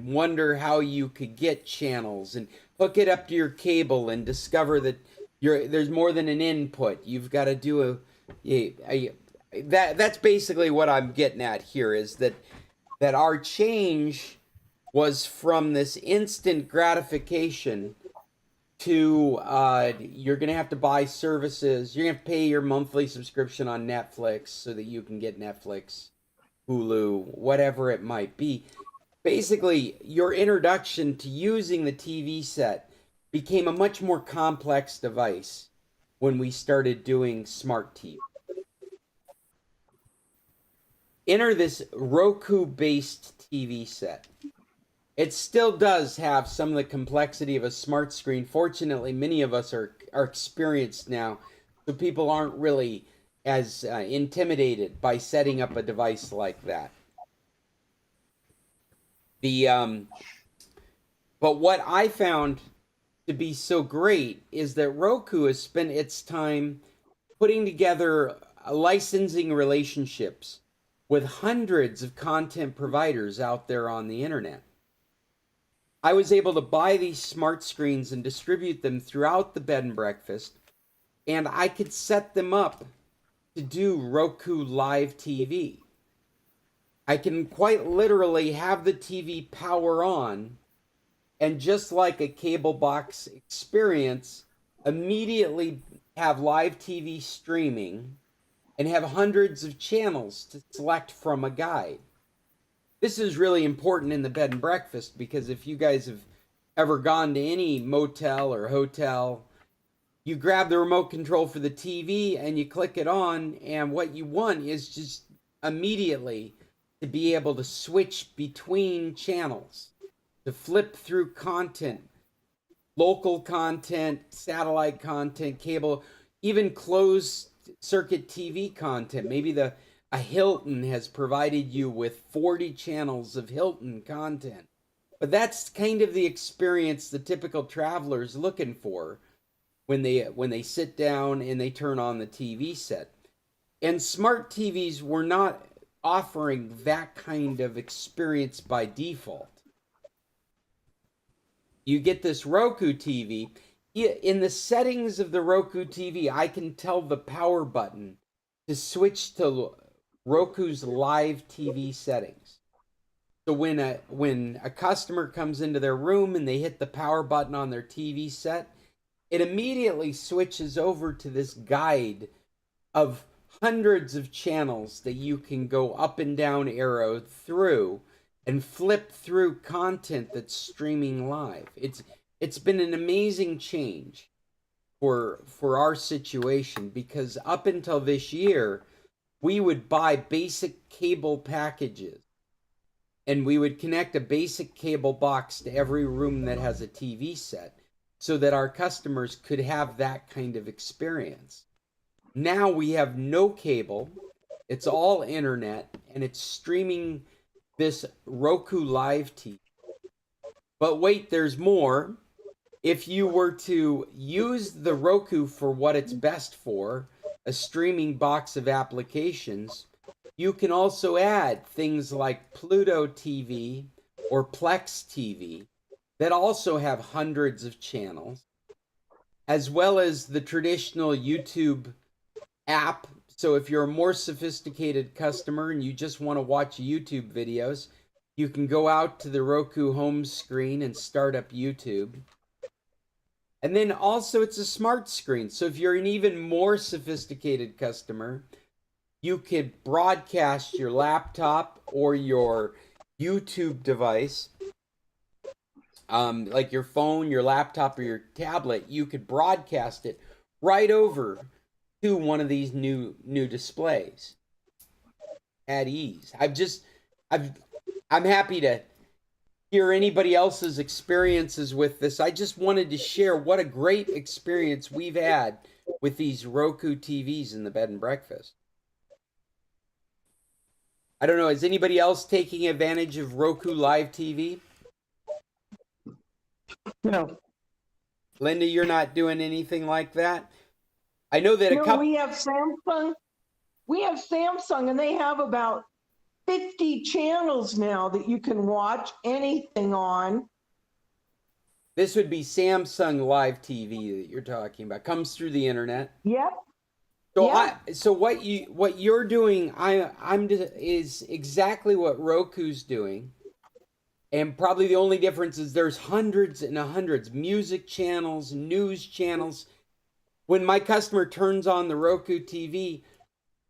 wonder how you could get channels and hook it up to your cable and discover that there's more than an input. You've got to do that's basically what I'm getting at here, is that our change was from this instant gratification to you're going to have to buy services. You're going to pay your monthly subscription on Netflix so that you can get Netflix, Hulu, whatever it might be. Basically, your introduction to using the TV set became a much more complex device when we started doing smart TV. Enter this Roku-based TV set. It still does have some of the complexity of a smart screen. Fortunately, many of us are experienced now, so people aren't really as intimidated by setting up a device like that. But what I found to be so great is that Roku has spent its time putting together licensing relationships with hundreds of content providers out there on the internet. I was able to buy these smart screens and distribute them throughout the bed and breakfast, and I could set them up to do Roku Live TV. I can quite literally have the TV power on, and just like a cable box experience, immediately have live TV streaming and have hundreds of channels to select from a guide. This is really important in the bed and breakfast, because if you guys have ever gone to any motel or hotel, you grab the remote control for the TV and you click it on, and what you want is just immediately to be able to switch between channels, to flip through content, local content, satellite content, cable, even close circuit TV content. Maybe a Hilton has provided you with 40 channels of Hilton content. But that's kind of the experience the typical traveler is looking for when they sit down and they turn on the TV set. And smart TVs were not offering that kind of experience by default. You get this Roku TV. In the settings of the Roku TV, I can tell the power button to switch to Roku's live TV settings. So when a customer comes into their room and they hit the power button on their TV set, it immediately switches over to this guide of hundreds of channels that you can go up and down arrow through and flip through content that's streaming live. It's been an amazing change for our situation, because up until this year, we would buy basic cable packages and we would connect a basic cable box to every room that has a TV set so that our customers could have that kind of experience. Now we have no cable, it's all internet, and it's streaming this Roku Live TV. But wait, there's more. If you were to use the Roku for what it's best for, a streaming box of applications, you can also add things like Pluto TV or Plex TV that also have hundreds of channels, as well as the traditional YouTube app. So if you're a more sophisticated customer and you just want to watch YouTube videos, you can go out to the Roku home screen and start up YouTube. And then also it's a smart screen. So if you're an even more sophisticated customer, you could broadcast your laptop or your YouTube device, like your phone, your laptop, or your tablet. You could broadcast it right over to one of these new displays at ease. I'm happy to hear anybody else's experiences with this. I just wanted to share what a great experience we've had with these Roku TVs in the bed and breakfast. I don't know, is anybody else taking advantage of Roku Live TV? No. Linda, you're not doing anything like that? I know that a No, couple... we have Samsung. We have Samsung, and they have about 50 channels now that you can watch anything on. This would be Samsung Live TV that you're talking about. Comes through the internet. Yep. So Yeah. so what you're doing, is exactly what Roku's doing, and probably the only difference is there's hundreds and hundreds music channels, news channels. When my customer turns on the Roku TV,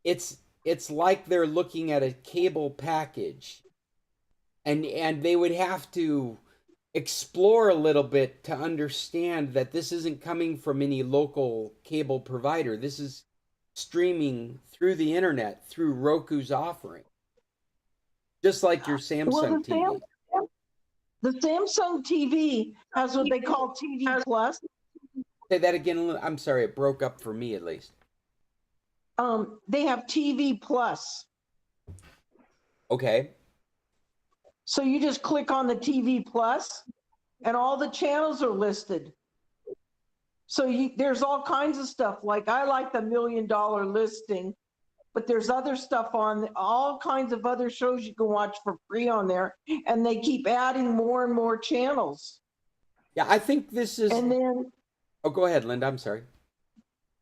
it's like they're looking at a cable package, and they would have to explore a little bit to understand that this isn't coming from any local cable provider. This is streaming through the internet through Roku's offering, just like your Samsung TV. The Samsung TV has what they call TV Plus. Say that again. I'm sorry, it broke up for me at least. They have TV Plus. Okay. So you just click on the TV Plus, and all the channels are listed. So there's all kinds of stuff. Like, I like the $1 Million Listing, but there's other stuff on, all kinds of other shows you can watch for free on there, and they keep adding more and more channels. Yeah, I think this is... And then... Oh, go ahead, Linda. I'm sorry.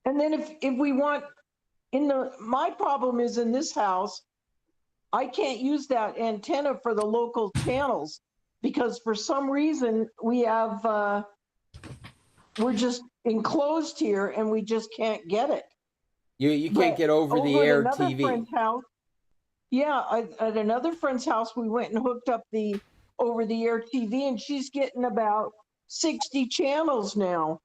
And then if we want, my problem is in this house, I can't use that antenna for the local channels because for some reason we have, we're just enclosed here and we just can't get it. You can't get over the air TV. Friend's house, at another friend's house, we went and hooked up the over the air TV, and she's getting about 60 channels now.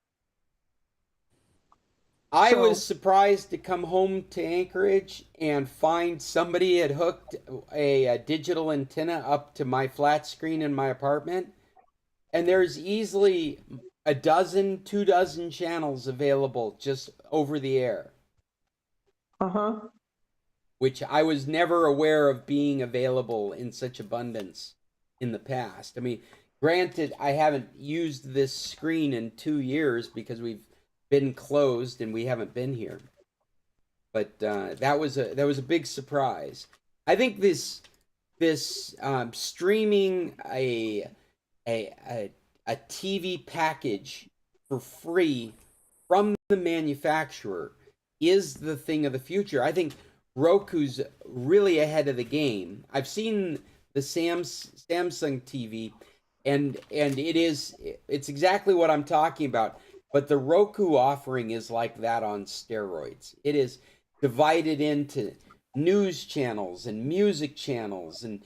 I was surprised to come home to Anchorage and find somebody had hooked a digital antenna up to my flat screen in my apartment. And there's easily 2 dozen channels available just over the air. Uh-huh. which I was never aware of being available in such abundance in the past. I mean, granted, I haven't used this screen in 2 years because we've been closed and we haven't been here. But that was a big surprise. I think this streaming a TV package for free from the manufacturer is the thing of the future. I think Roku's really ahead of the game. I've seen the Samsung TV, and it's exactly what I'm talking about. But the Roku offering is like that on steroids. It is divided into news channels and music channels and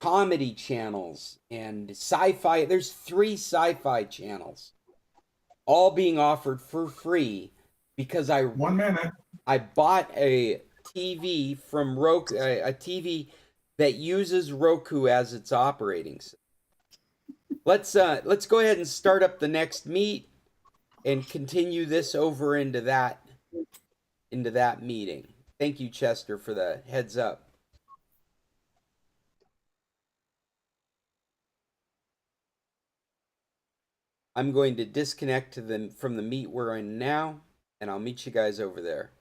comedy channels and sci-fi. There's 3 sci-fi channels, all being offered for free because 1 minute. I bought a TV from Roku, a TV that uses Roku as its operating system. Let's go ahead and start up the next meet and continue this over into that meeting. Thank you, Chester, for the heads up. I'm going to disconnect from the meet we're in now, and I'll meet you guys over there.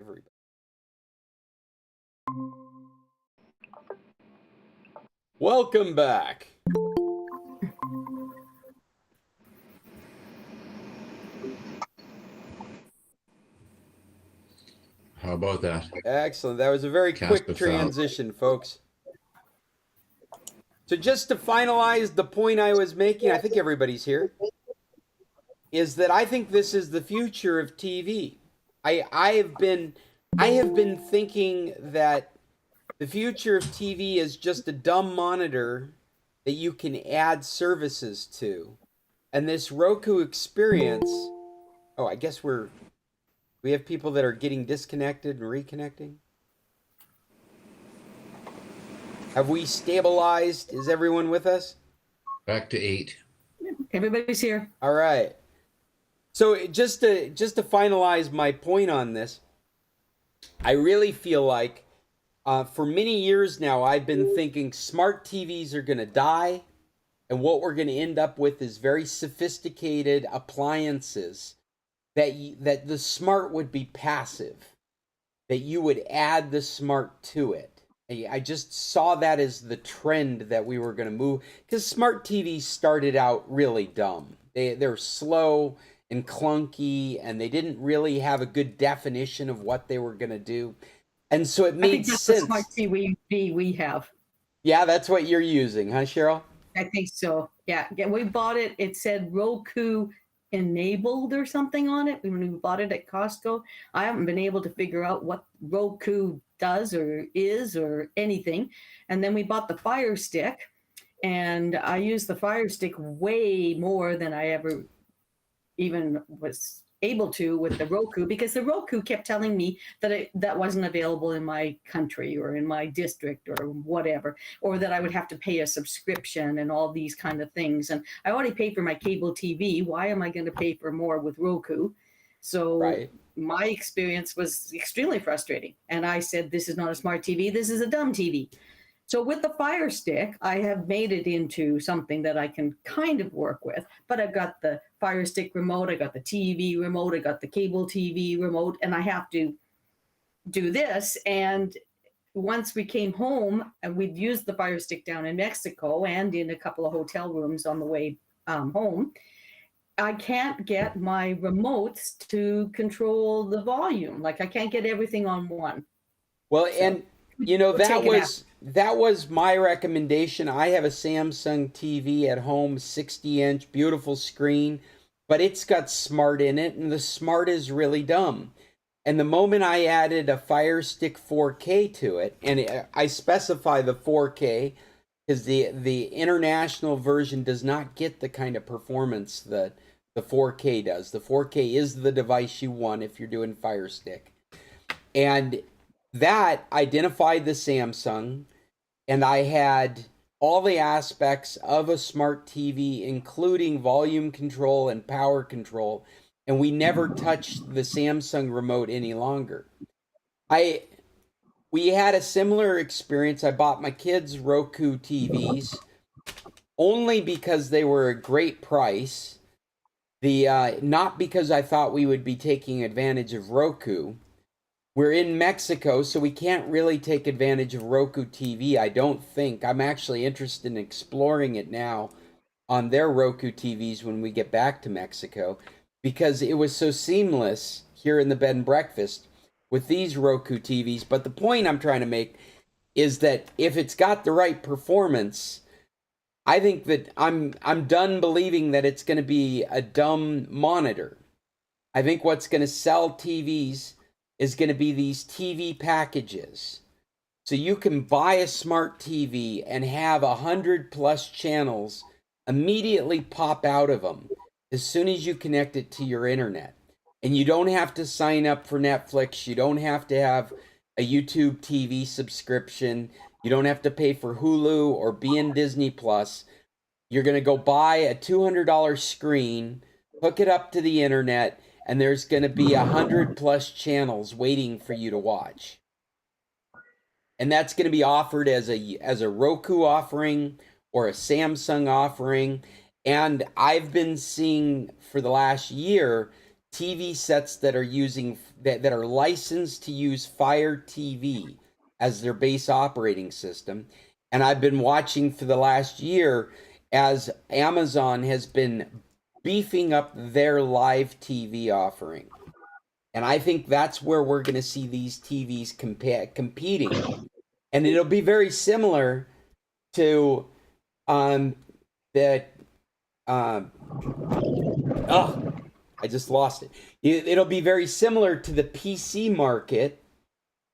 Everybody. Welcome back. How about that? Excellent. That was a very Cast quick us out. transition, folks. So just to finalize the point I was making, I think everybody's here, is that I think this is the future of TV. I have been thinking that the future of TV is just a dumb monitor that you can add services to. And this Roku experience, oh, I guess we have people that are getting disconnected and reconnecting. Have we stabilized? Is everyone with us? Back to 8. Everybody's here. All right. So just to finalize my point on this, I really feel like for many years now I've been thinking smart TVs are going to die, and what we're going to end up with is very sophisticated appliances that the smart would be passive, that you would add the smart to it. I just saw that as the trend that we were going to move, because smart TVs started out really dumb. They're slow and clunky, and they didn't really have a good definition of what they were going to do. And so it I made think that's sense. the smart TV we have. Yeah, that's what you're using, huh, Cheryl? I think so. Yeah, we bought it. It said Roku enabled or something on it when we bought it at Costco. I haven't been able to figure out what Roku does or is or anything. And then we bought the Fire Stick, and I use the Fire Stick way more than I ever even was able to with the Roku, because the Roku kept telling me that that wasn't available in my country or in my district or whatever, or that I would have to pay a subscription and all these kind of things. And I already pay for my cable TV. Why am I going to pay for more with Roku? So Right. my experience was extremely frustrating. And I said, this is not a smart TV. This is a dumb TV. So with the Fire Stick, I have made it into something that I can kind of work with. But I've got the Fire Stick remote, I got the TV remote, I got the cable TV remote, and I have to do this. And once we came home, and we'd used the Fire Stick down in Mexico and in a couple of hotel rooms on the way home, I can't get my remotes to control the volume. Like, I can't get everything on one. Well, and you know, We'll take it that was my recommendation. I have a Samsung TV at home, 60-inch, beautiful screen, but it's got smart in it, and the smart is really dumb. And the moment I added a Fire Stick 4K to it, and I specify the 4K because the international version does not get the kind of performance that the 4K does. The 4K is the device you want if you're doing Fire Stick. And that identified the Samsung, and I had all the aspects of a smart TV, including volume control and power control, and we never touched the Samsung remote any longer. We had a similar experience. I bought my kids Roku TVs only because they were a great price. Not because I thought we would be taking advantage of Roku. We're in Mexico, so we can't really take advantage of Roku TV, I don't think. I'm actually interested in exploring it now on their Roku TVs when we get back to Mexico, because it was so seamless here in the bed and breakfast with these Roku TVs. But the point I'm trying to make is that if it's got the right performance, I think that I'm done believing that it's going to be a dumb monitor. I think what's going to sell TVs is going to be these TV packages. So you can buy a smart TV and have 100+ channels immediately pop out of them as soon as you connect it to your internet. And you don't have to sign up for Netflix. You don't have to have a YouTube TV subscription. You don't have to pay for Hulu or be in Disney Plus. You're going to go buy a $200 screen, hook it up to the internet, and there's going to be 100+ channels waiting for you to watch. And that's going to be offered as a Roku offering or a Samsung offering. And I've been seeing for the last year TV sets that are using that are licensed to use Fire TV as their base operating system. And I've been watching for the last year as Amazon has been beefing up their live TV offering. And I think that's where we're going to see these TVs competing. And it'll be very similar to I just lost it. It'll be very similar to the PC market,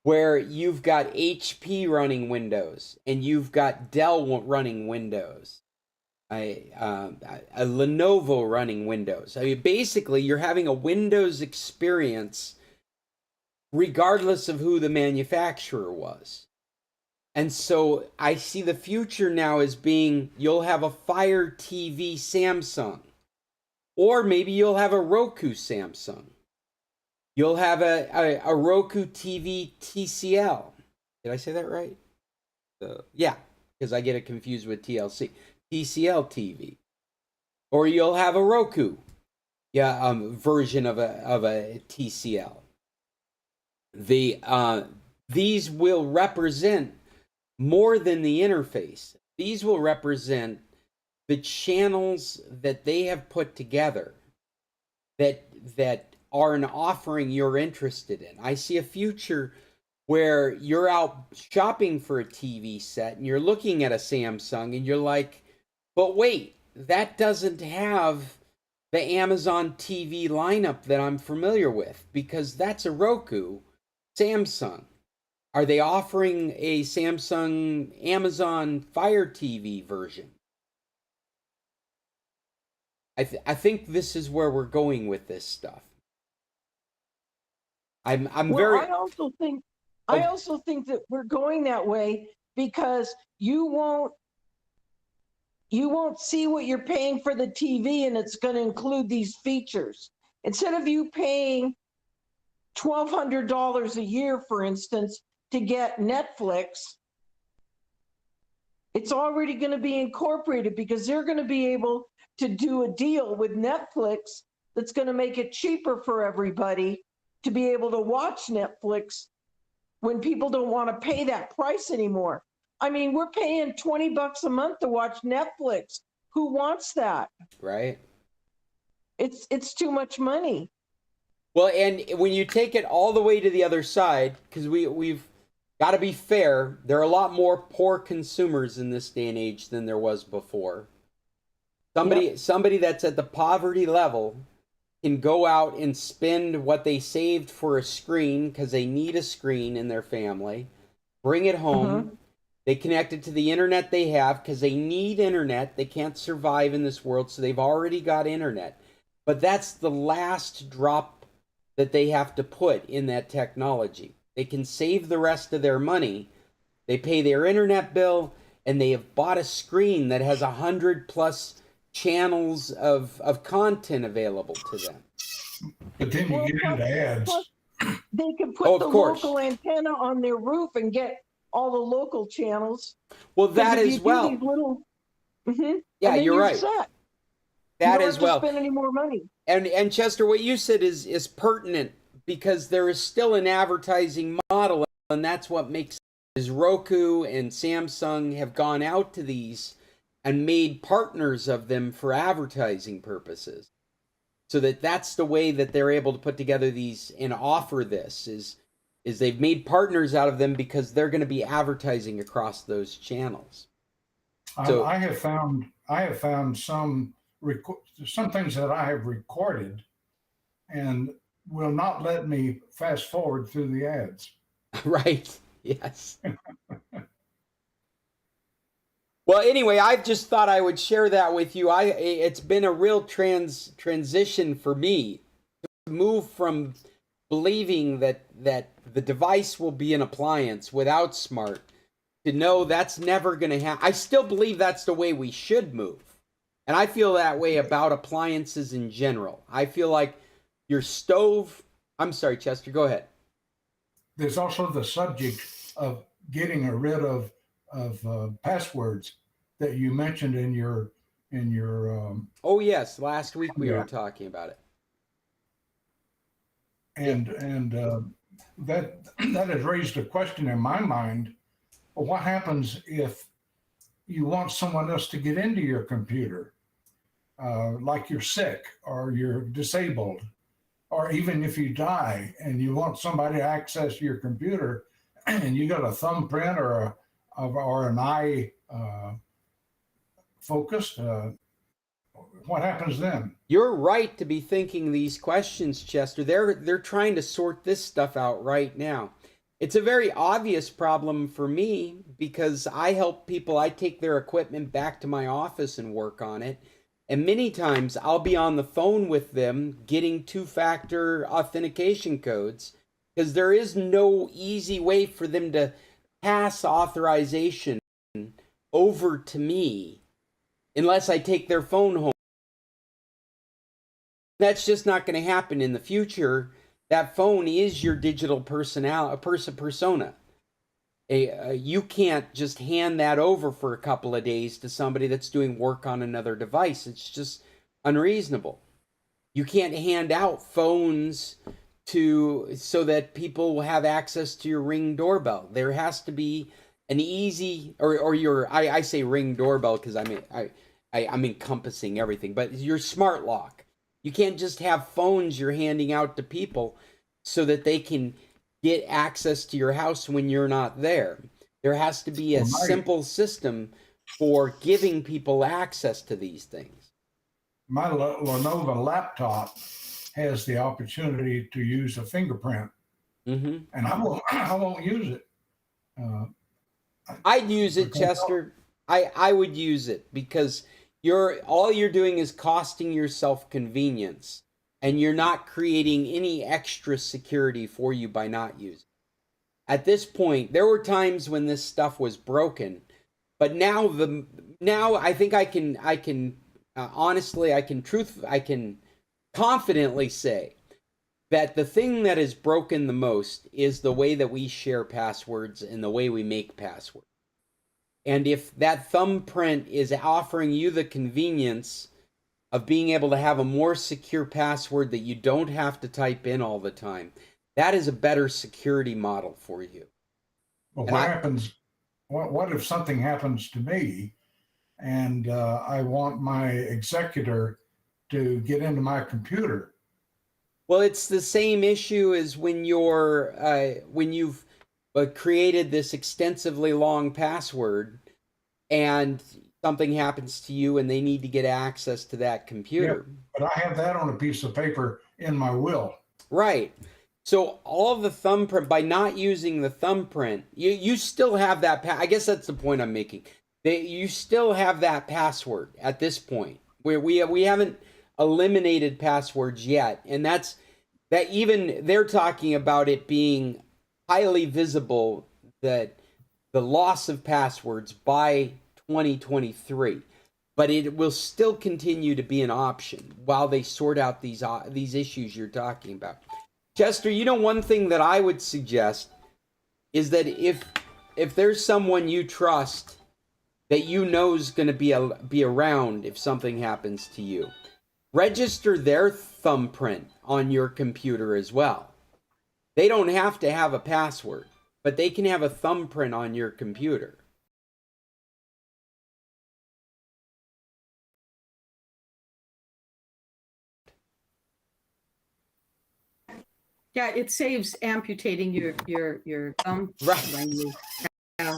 where you've got HP running Windows and you've got Dell running Windows, a Lenovo running Windows. I mean, basically, you're having a Windows experience regardless of who the manufacturer was. And so I see the future now as being, you'll have a Fire TV Samsung, or maybe you'll have a Roku Samsung. You'll have a Roku TV TCL. Did I say that right? Yeah, because I get it confused with TLC. TCL TV. Or you'll have a Roku version of a TCL. These will represent more than the interface. These will represent the channels that they have put together that are an offering you're interested in. I see a future where you're out shopping for a TV set and you're looking at a Samsung and you're like, but wait, that doesn't have the Amazon TV lineup that I'm familiar with, because that's a Roku Samsung. Are they offering a Samsung Amazon Fire TV version? I think this is where we're going with this stuff. I'm very. I also think that we're going that way because you won't see what you're paying for the TV, and it's going to include these features. Instead of you paying $1,200 a year, for instance, to get Netflix, it's already going to be incorporated because they're going to be able to do a deal with Netflix that's going to make it cheaper for everybody to be able to watch Netflix when people don't want to pay that price anymore. I mean, we're paying $20 a month to watch Netflix. Who wants that? Right. It's too much money. Well, and when you take it all the way to the other side, because we've got to be fair, there are a lot more poor consumers in this day and age than there was before. Somebody that's at the poverty level can go out and spend what they saved for a screen, because they need a screen in their family, bring it home. They connect it to the internet they have because they need internet. They can't survive in this world, so they've already got internet. But that's the last drop that they have to put in that technology. They can save the rest of their money. They pay their internet bill, and they have bought a screen that has 100+ channels of content available to them. But then you get into ads. They could Oh, put of the course. local antenna on their roof and get all the local channels. Well, 'Cause that if as you do well. these little- Mhm. Yeah, And then you're right. Set. You That don't as have to well. spend any more money. And Chester, what you said is pertinent, because there is still an advertising model, and that's what makes is Roku and Samsung have gone out to these and made partners of them for advertising purposes. So that's the way that they're able to put together these and offer this is they've made partners out of them because they're going to be advertising across those channels. So- I have found some things that I have recorded and will not let me fast forward through the ads. Right. Yes. Well, anyway, I just thought I would share that with you. It's been a real transition for me to move from believing that the device will be an appliance without smart to know that's never going to happen. I still believe that's the way we should move. And I feel that way about appliances in general. I feel like your stove, I'm sorry, Chester, go ahead. There's also the subject of getting rid of passwords that you mentioned in your Oh yes, last week we Yeah. were talking about it. and that has raised a question in my mind. Well, what happens if you want someone else to get into your computer, like you're sick or you're disabled, or even if you die and you want somebody to access your computer, and you got a thumbprint or an eye focused, what happens then? You're right to be thinking these questions, Chester. They're trying to sort this stuff out right now. It's a very obvious problem for me because I help people. I take their equipment back to my office and work on it. And many times I'll be on the phone with them getting two-factor authentication codes because there is no easy way for them to pass authorization over to me unless I take their phone home. That's just not going to happen in the future. That phone is your digital persona. You can't just hand that over for a couple of days to somebody that's doing work on another device. It's just unreasonable. You can't hand out phones so that people will have access to your Ring doorbell. There has to be an easy or your I say Ring doorbell because I'm encompassing everything, but your smart lock. You can't just have phones you're handing out to people so that they can get access to your house when you're not there. There has to be a simple system for giving people access to these things. My Lenovo laptop has the opportunity to use a fingerprint, Mm-hmm. and I won't use it. I'd use it, Chester. I would use it because all you're doing is costing yourself convenience, and you're not creating any extra security for you by not using it. At this point, there were times when this stuff was broken, but now I think I can honestly I can confidently say that the thing that is broken the most is the way that we share passwords and the way we make passwords. And if that thumbprint is offering you the convenience of being able to have a more secure password that you don't have to type in all the time, that is a better security model for you. Well, And what happens? What if something happens to me, and I want my executor to get into my computer? Well, it's the same issue as when you've created this extensively long password and something happens to you and they need to get access to that computer. But I have that on a piece of paper in my will. Right. So all of the thumbprint, by not using the thumbprint, you still have that. I guess that's the point I'm making. You still have that password at this point, where we haven't eliminated passwords yet, and that even they're talking about it being highly visible that the loss of passwords by 2023, but it will still continue to be an option while they sort out these issues you're talking about. Chester, one thing that I would suggest is that if there's someone you trust that is going to be around if something happens to you, register their thumbprint on your computer as well. They don't have to have a password, but they can have a thumbprint on your computer. Yeah, it saves amputating your thumb Right. when you have.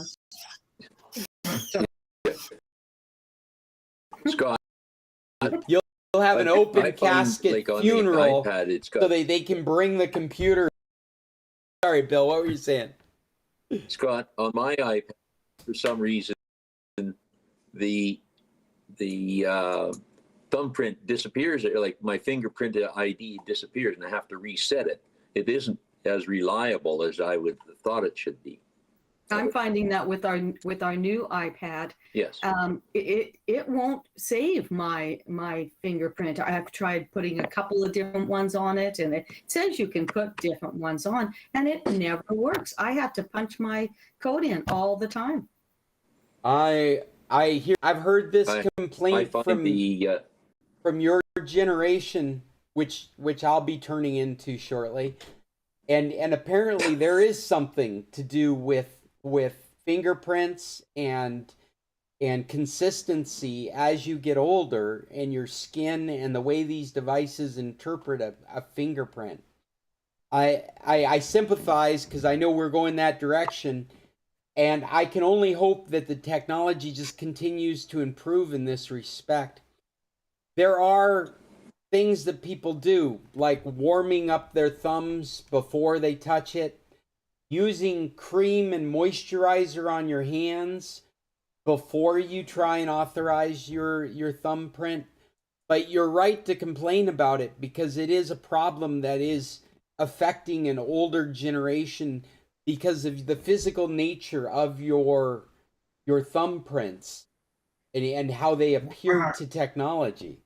Scott, You'll have an open I find, casket like, on the funeral iPad, it's so got, they can bring the computer. Sorry, Bill, what were you saying? Scott, on my iPad, for some reason, the thumbprint disappears, like my fingerprint ID disappears, and I have to reset it. It isn't as reliable as I would have thought it should be. I'm finding that with our new iPad, Yes. it won't save my fingerprint. I have tried putting a couple of different ones on it, and it says you can put different ones on, and it never works. I have to punch my code in all the time. I've heard this I complaint find from your generation, which I'll be turning into shortly, and apparently there is something to do with fingerprints and consistency as you get older, and your skin and the way these devices interpret a fingerprint. I sympathize because I know we're going that direction, and I can only hope that the technology just continues to improve in this respect. There are things that people do, like warming up their thumbs before they touch it, using cream and moisturizer on your hands before you try and authorize your thumbprint. But you're right to complain about it, because it is a problem that is affecting an older generation because of the physical nature of your thumbprints and how they appear to technology.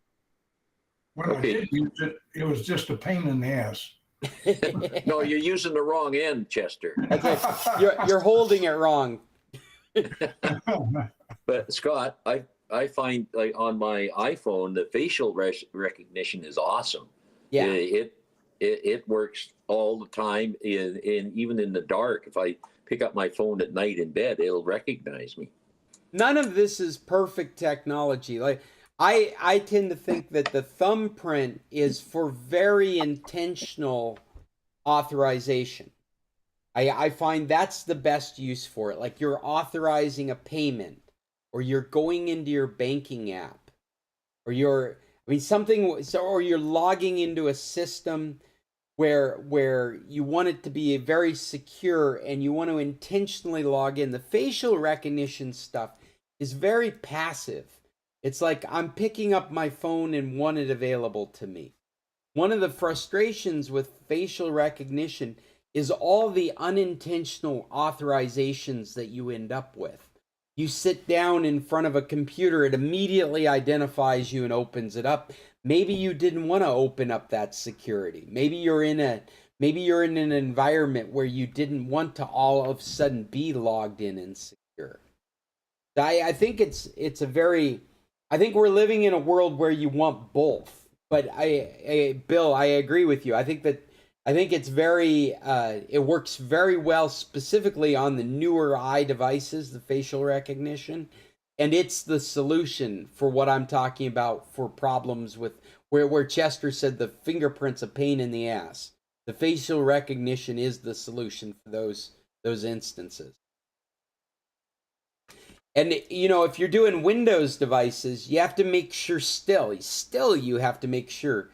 When I did use it, it was just a pain in the ass. no, you're using the wrong end, Chester. Okay. You're holding it wrong. But Scott, I find, like, on my iPhone, the facial recognition is awesome. Yeah. It works all the time, in even in the dark. If I pick up my phone at night in bed, it'll recognize me. None of this is perfect technology. Like, I tend to think that the thumbprint is for very intentional authorization. I find that's the best use for it. Like, you're authorizing a payment, or you're going into your banking app, or or you're logging into a system where you want it to be very secure and you want to intentionally log in. The facial recognition stuff is very passive. It's like I'm picking up my phone and want it available to me. One of the frustrations with facial recognition is all the unintentional authorizations that you end up with. You sit down in front of a computer, it immediately identifies you and opens it up. Maybe you didn't want to open up that security. Maybe you're in an environment where you didn't want to all of a sudden be logged in and secure. I think I think we're living in a world where you want both. But Bill, I agree with you. I think it's it works very well, specifically on the newer devices, the facial recognition. And it's the solution for what I'm talking about for problems with where Chester said the fingerprint's a pain in the ass. The facial recognition is the solution for those instances. And, if you're doing Windows devices, you have to make sure you have to make sure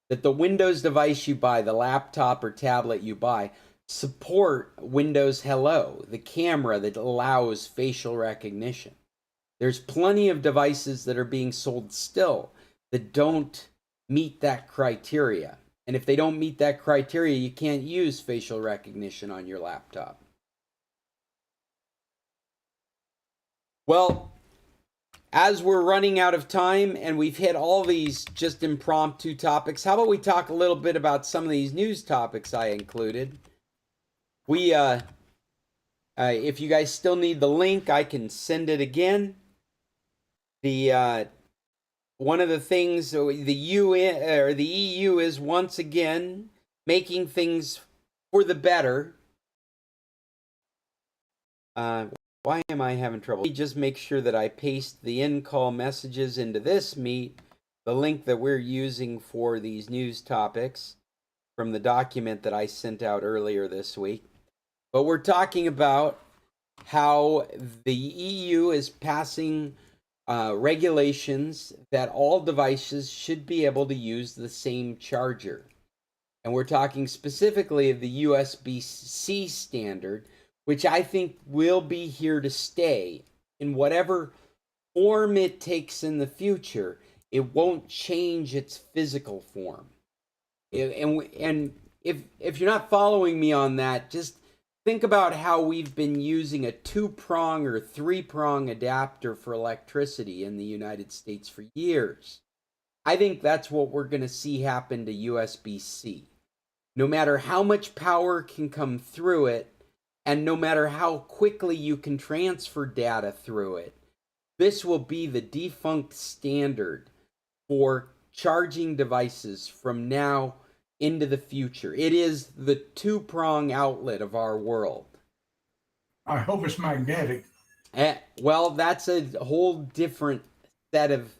that the Windows device you buy, the laptop or tablet you buy, support Windows Hello, the camera that allows facial recognition. There's plenty of devices that are being sold still that don't meet that criteria. And if they don't meet that criteria, you can't use facial recognition on your laptop. Well, as we're running out of time and we've hit all these just impromptu topics, how about we talk a little bit about some of these news topics I included? If you guys still need the link, I can send it again. One of the things the EU is once again making things for the better. Why am I having trouble? Let me just make sure that I paste the in-call messages into this Meet, the link that we're using for these news topics from the document that I sent out earlier this week. But we're talking about how the EU is passing regulations that all devices should be able to use the same charger. And we're talking specifically of the USB-C standard, which I think will be here to stay in whatever form it takes in the future. It won't change its physical form. And if you're not following me on that, just think about how we've been using a 2-prong or 3-prong adapter for electricity in the United States for years. I think that's what we're going to see happen to USB-C. No matter how much power can come through it, and no matter how quickly you can transfer data through it, this will be the defunct standard for charging devices from now into the future. It is the 2-prong outlet of our world. I hope it's magnetic. Well, that's a whole different set of...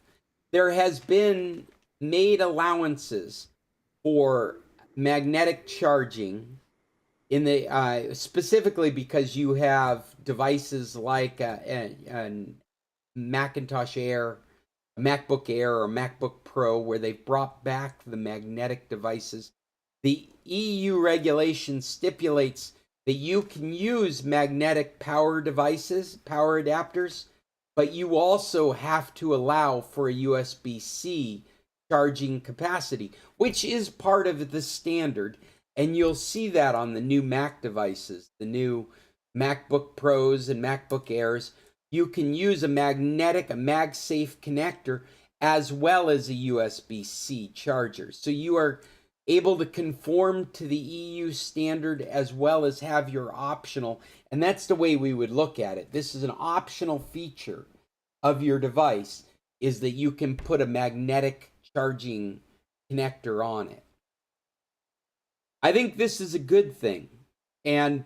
There has been made allowances for magnetic charging in the specifically because you have devices like a Macintosh Air, a MacBook Air, or MacBook Pro, where they've brought back the magnetic devices. The EU regulation stipulates that you can use magnetic power devices, power adapters, but you also have to allow for a USB-C charging capacity, which is part of the standard. And you'll see that on the new Mac devices, the new MacBook Pros and MacBook Airs. You can use a MagSafe connector as well as a USB-C charger. So you are able to conform to the EU standard as well as have your optional, and that's the way we would look at it. This is an optional feature of your device, is that you can put a magnetic charging connector on it. I think this is a good thing. And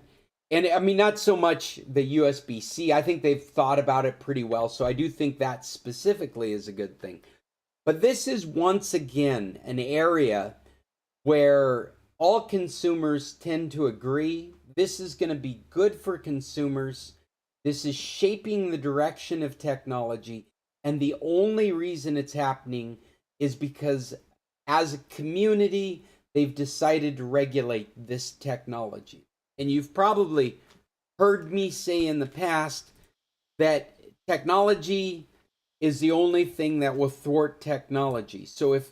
I mean, not so much the USB-C. I think they've thought about it pretty well. So I do think that specifically is a good thing. But this is once again an area where all consumers tend to agree. This is going to be good for consumers. This is shaping the direction of technology. And the only reason it's happening is because as a community, they've decided to regulate this technology. And you've probably heard me say in the past that technology is the only thing that will thwart technology. So if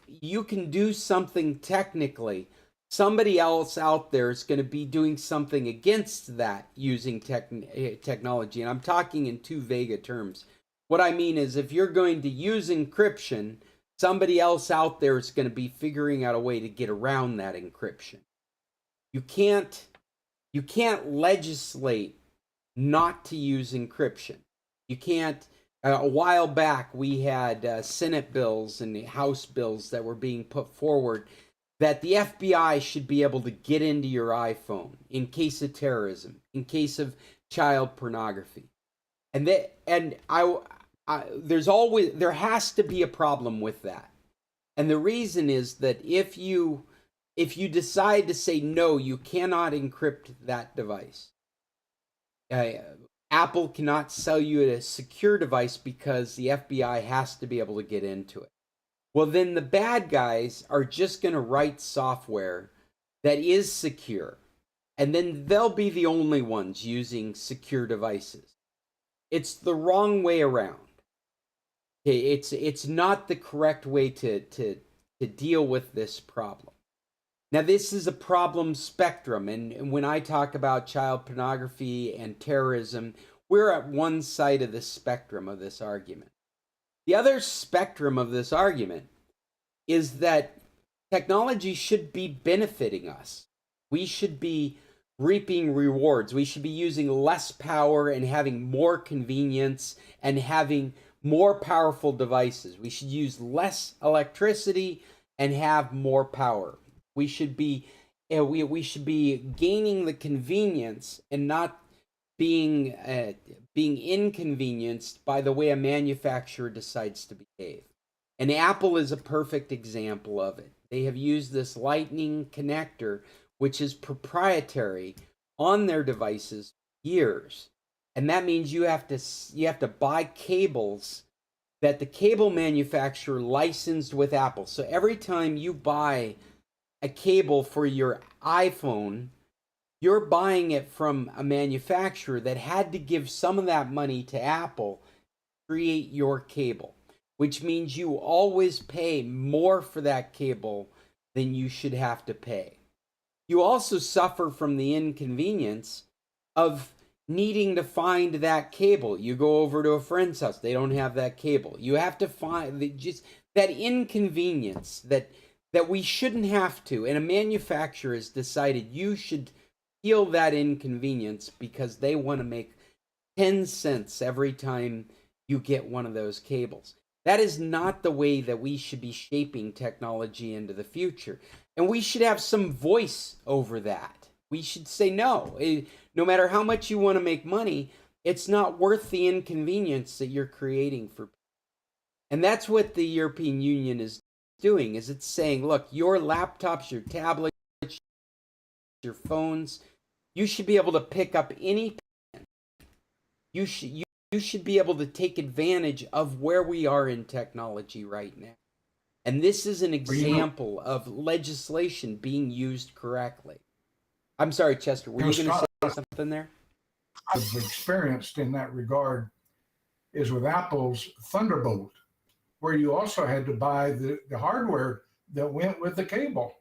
you can do something technically, somebody else out there is going to be doing something against that using technology. And I'm talking in too vague of terms. What I mean is, if you're going to use encryption, somebody else out there is going to be figuring out a way to get around that encryption. You can't legislate not to use encryption. You can't. A while back, we had Senate bills and House bills that were being put forward that the FBI should be able to get into your iPhone in case of terrorism, in case of child pornography, there has to be a problem with that. And the reason is that if you decide to say no, you cannot encrypt that device. Apple cannot sell you a secure device because the FBI has to be able to get into it. Well, then the bad guys are just going to write software that is secure, and then they'll be the only ones using secure devices. It's the wrong way around. Okay, it's not the correct way to to deal with this problem. Now, this is a problem spectrum, and when I talk about child pornography and terrorism, we're at one side of the spectrum of this argument. The other spectrum of this argument is that technology should be benefiting us. We should be reaping rewards. We should be using less power and having more convenience and having more powerful devices. We should use less electricity and have more power. We should be gaining the convenience and not being inconvenienced by the way a manufacturer decides to behave. And Apple is a perfect example of it. They have used this Lightning connector, which is proprietary, on their devices for years. And that means you have to buy cables that the cable manufacturer licensed with Apple. So every time you buy a cable for your iPhone, you're buying it from a manufacturer that had to give some of that money to Apple to create your cable, which means you always pay more for that cable than you should have to pay. You also suffer from the inconvenience of needing to find that cable. You go over to a friend's house, they don't have that cable. You have to find just that inconvenience that we shouldn't have to. And a manufacturer has decided you should feel that inconvenience because they want to make 10 cents every time you get one of those cables. That is not the way that we should be shaping technology into the future. And we should have some voice over that. We should say, no, no matter how much you want to make money, it's not worth the inconvenience that you're creating for people. And that's what the European Union is doing, is it's saying, look, your laptops, your tablets, your phones, you should be able to pick up any pen. You should be able to take advantage of where we are in technology right now. And this is an example of legislation being used correctly. I'm sorry, Chester, were you going to say something there? I've experienced in that regard is with Apple's Thunderbolt, where you also had to buy the hardware that went with the cable,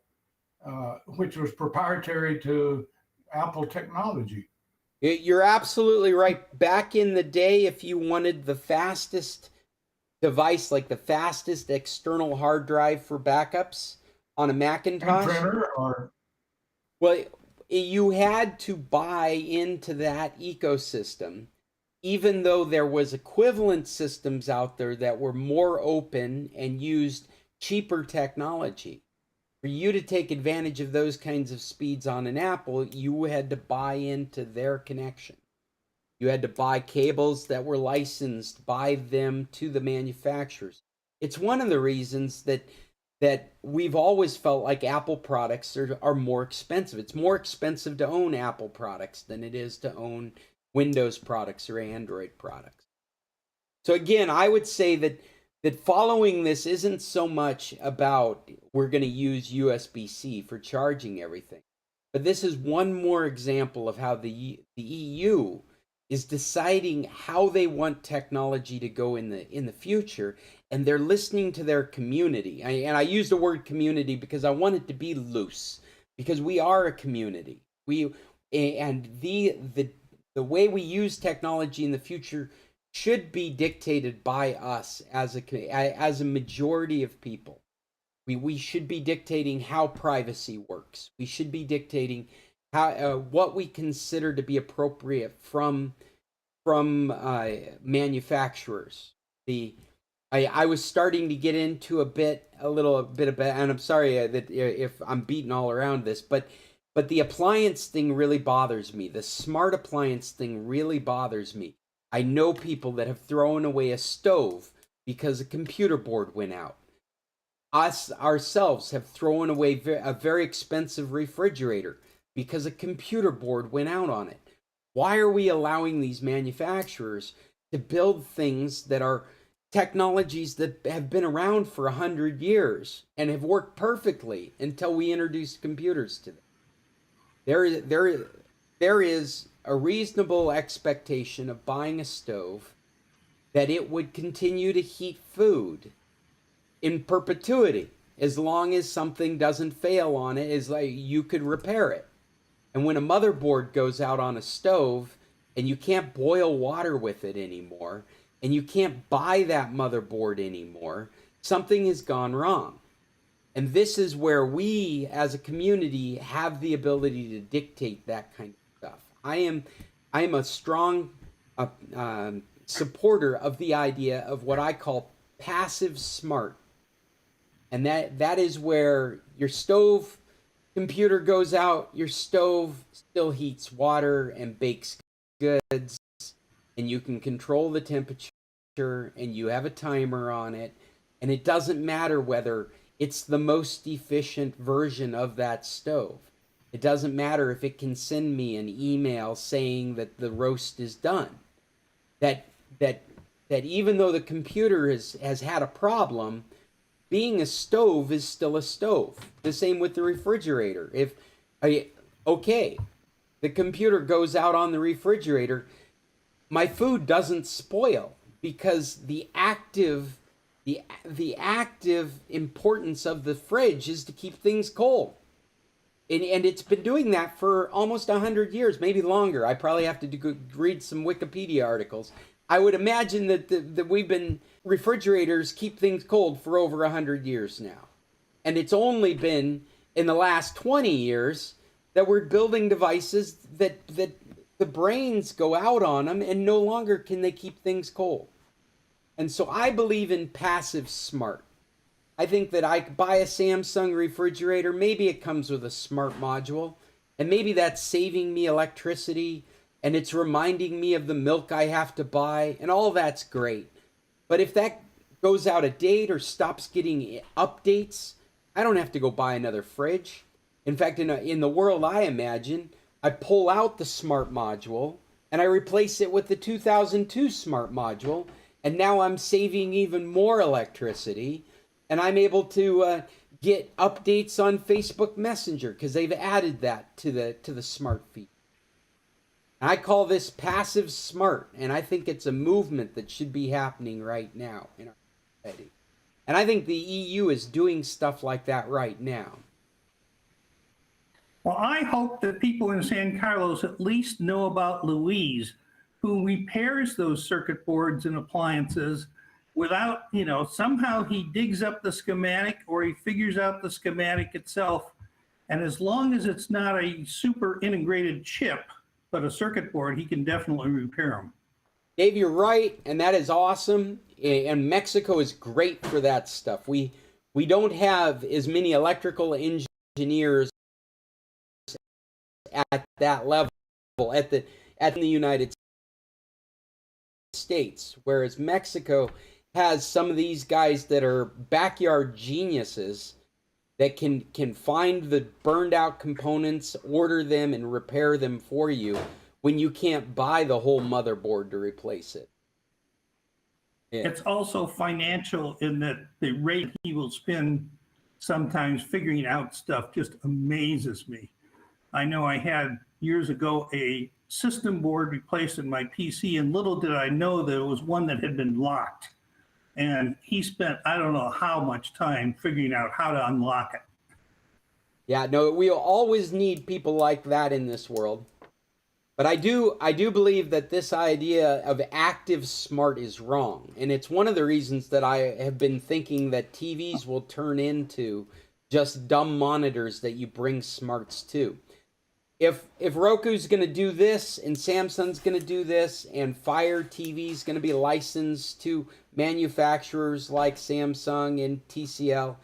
which was proprietary to Apple technology. You're absolutely right. Back in the day, if you wanted the fastest device, like the fastest external hard drive for backups on a Macintosh, well, you had to buy into that ecosystem, even though there was equivalent systems out there that were more open and used cheaper technology. For you to take advantage of those kinds of speeds on an Apple, you had to buy into their connection. You had to buy cables that were licensed by them to the manufacturers. It's one of the reasons that we've always felt like Apple products are more expensive. It's more expensive to own Apple products than it is to own Windows products or Android products. So again, I would say that following this isn't so much about we're going to use USB-C for charging everything, but this is one more example of how the EU is deciding how they want technology to go in the future, and they're listening to their community. And I use the word community because I want it to be loose, because we are a community. The way we use technology in the future should be dictated by us as a majority of people. We should be dictating how privacy works. We should be dictating how what we consider to be appropriate from manufacturers. I was starting to get into a little bit of, and I'm sorry that if I'm beating all around this, but the appliance thing really bothers me. The smart appliance thing really bothers me. I know people that have thrown away a stove because a computer board went out. Us ourselves have thrown away a very expensive refrigerator because a computer board went out on it. Why are we allowing these manufacturers to build things that are technologies that have been around for 100 years and have worked perfectly until we introduced computers to them? There is a reasonable expectation of buying a stove that it would continue to heat food in perpetuity. as long as something doesn't fail on it, is like you could repair it. And when a motherboard goes out on a stove and you can't boil water with it anymore, and you can't buy that motherboard anymore, something has gone wrong. And this is where we as a community have the ability to dictate that kind of stuff. I am a strong supporter of the idea of what I call passive smart. And that is where your stove computer goes out, your stove still heats water and bakes goods, and you can control the temperature, and you have a timer on it, and it doesn't matter whether it's the most efficient version of that stove. It doesn't matter if it can send me an email saying that the roast is done. That even though the computer has had a problem, being a stove is still a stove. The same with the refrigerator. If the computer goes out on the refrigerator, my food doesn't spoil because the active importance of the fridge is to keep things cold. And it's been doing that for almost 100 years, maybe longer. I probably have to read some Wikipedia articles. I would imagine that refrigerators keep things cold for over 100 years now. And it's only been in the last 20 years that we're building devices that the brains go out on them and no longer can they keep things cold. And so I believe in passive smart. I think that I buy a Samsung refrigerator, maybe it comes with a smart module, and maybe that's saving me electricity, and it's reminding me of the milk I have to buy, and all that's great. But if that goes out of date or stops getting updates, I don't have to go buy another fridge. In fact, in the world I imagine, I pull out the smart module and I replace it with the 2002 smart module, and now I'm saving even more electricity, and I'm able to get updates on Facebook Messenger because they've added that to the smart feed. I call this passive smart, and I think it's a movement that should be happening right now in our society. And I think the EU is doing stuff like that right now. Well, I hope that people in San Carlos at least know about Louise, who repairs those circuit boards and appliances without, somehow he digs up the schematic or he figures out the schematic itself. And as long as it's not a super integrated chip, but a circuit board, he can definitely repair them. Dave, you're right, and that is awesome. And Mexico is great for that stuff. We don't have as many electrical engineers at that level at the United States, whereas Mexico has some of these guys that are backyard geniuses that can find the burned out components, order them, and repair them for you when you can't buy the whole motherboard to replace it. Yeah. It's also financial in that the rate he will spend sometimes figuring out stuff just amazes me. I know I had years ago a system board replaced in my PC, and little did I know that it was one that had been locked. And he spent, I don't know how much time figuring out how to unlock it. Yeah, no, we'll always need people like that in this world. But I do believe that this idea of active smart is wrong. And it's one of the reasons that I have been thinking that TVs will turn into just dumb monitors that you bring smarts to. If Roku's going to do this, and Samsung's going to do this, and Fire TV's going to be licensed to manufacturers like Samsung and TCL,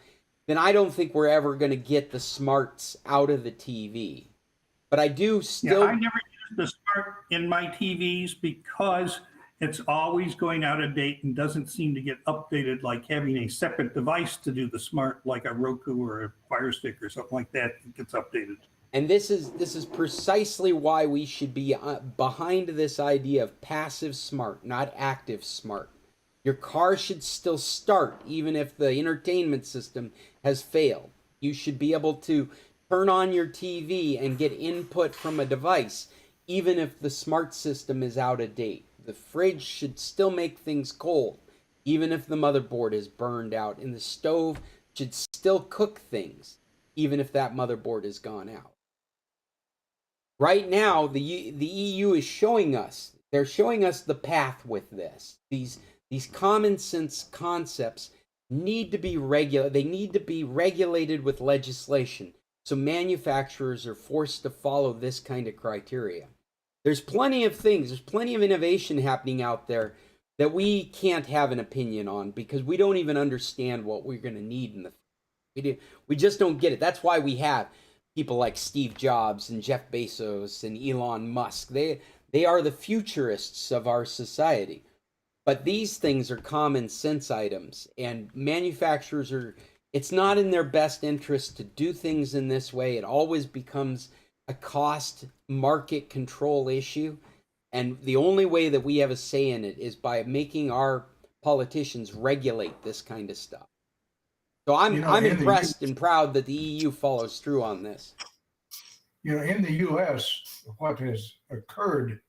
then I don't think we're ever going to get the smarts out of the TV. But I do still... Yeah, I never used the smart in my TVs because it's always going out of date and doesn't seem to get updated, like having a separate device to do the smart, like a Roku or a Fire Stick or something like that gets updated. And this is precisely why we should be behind this idea of passive smart, not active smart. Your car should still start even if the entertainment system has failed. You should be able to turn on your TV and get input from a device even if the smart system is out of date. The fridge should still make things cold even if the motherboard is burned out, and the stove should still cook things, even if that motherboard has gone out. Right now, the EU is showing us, they're showing us the path with this. These common sense concepts need to be they need to be regulated with legislation. So manufacturers are forced to follow this kind of criteria. There's plenty of things, there's plenty of innovation happening out there that we can't have an opinion on because we don't even understand what we're going to need in the we just don't get it. That's why we have people like Steve Jobs and Jeff Bezos and Elon Musk. They are the futurists of our society. But these things are common sense items, and manufacturers it's not in their best interest to do things in this way. It always becomes a cost market control issue. And the only way that we have a say in it is by making our politicians regulate this kind of stuff. So I'm impressed and proud that the EU follows through on this. In the U.S., what has occurred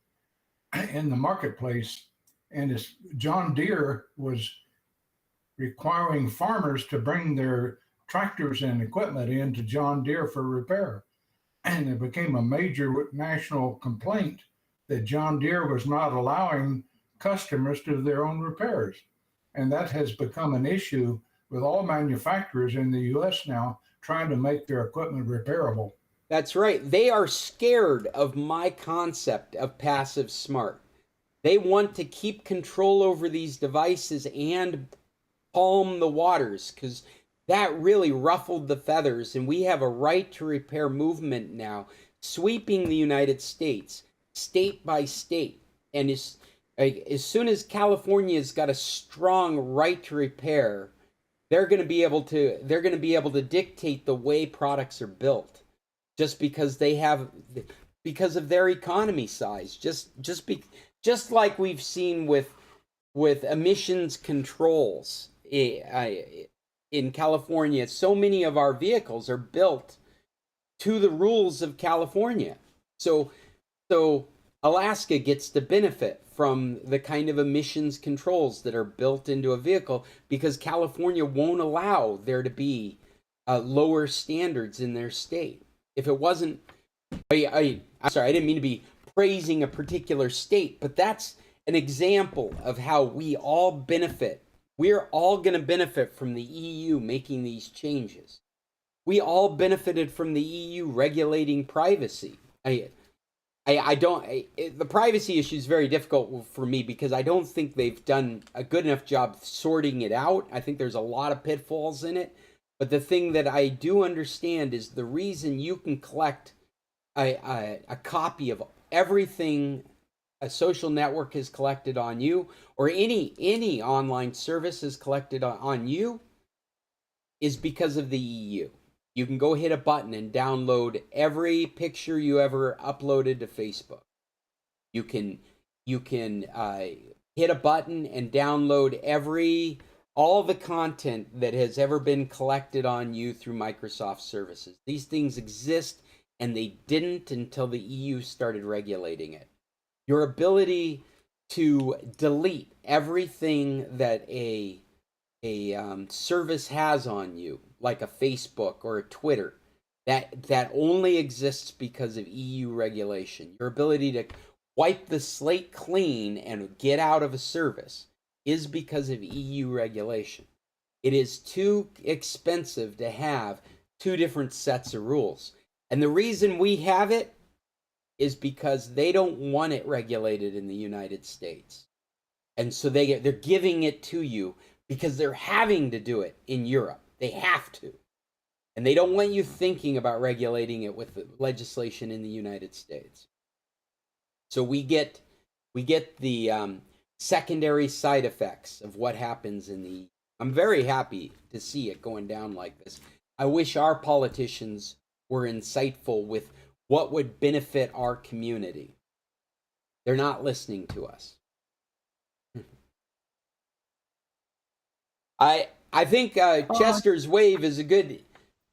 in the marketplace, and John Deere was requiring farmers to bring their tractors and equipment into John Deere for repair. And it became a major national complaint that John Deere was not allowing customers to do their own repairs. And that has become an issue with all manufacturers in the U.S. now trying to make their equipment repairable. That's right. They are scared of my concept of passive smart. They want to keep control over these devices and calm the waters because that really ruffled the feathers. And we have a right to repair movement now sweeping the United States, state by state. And as soon as California's got a strong right to repair, they're going to be able to dictate the way products are built just because because of their economy size. Just like we've seen with emissions controls in California, so many of our vehicles are built to the rules of California. So Alaska gets to benefit from the kind of emissions controls that are built into a vehicle because California won't allow there to be lower standards in their state. If it wasn't, I'm sorry, I didn't mean to be praising a particular state, but that's an example of how we all benefit. We're all going to benefit from the EU making these changes. We all benefited from the EU regulating privacy. The privacy issue is very difficult for me because I don't think they've done a good enough job sorting it out. I think there's a lot of pitfalls in it. But the thing that I do understand is the reason you can collect a copy of everything a social network has collected on you or any online service has collected on you is because of the EU. You can go hit a button and download every picture you ever uploaded to Facebook. You can hit a button and download all the content that has ever been collected on you through Microsoft services. These things exist, and they didn't until the EU started regulating it. Your ability to delete everything that a service has on you, like a Facebook or a Twitter, that only exists because of EU regulation. Your ability to wipe the slate clean and get out of a service is because of EU regulation. It is too expensive to have two different sets of rules. And the reason we have it is because they don't want it regulated in the United States. And so they're giving it to you because they're having to do it in Europe. They have to. And they don't want you thinking about regulating it with the legislation in the United States. So we get the secondary side effects of what happens in the... I'm very happy to see it going down like this. I wish our politicians were insightful with what would benefit our community. They're not listening to us. I think Chester's wave is a good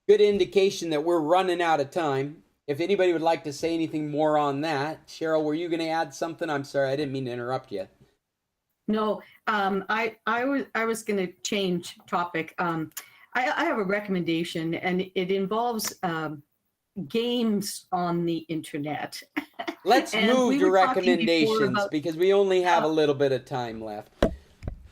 indication that we're running out of time. If anybody would like to say anything more on that, Cheryl, were you going to add something? I'm sorry, I didn't mean to interrupt you. No, I was going to change topic. I have a recommendation, and it involves games on the internet. Let's And move we to were talking before recommendations about- because we only have a little bit of time left.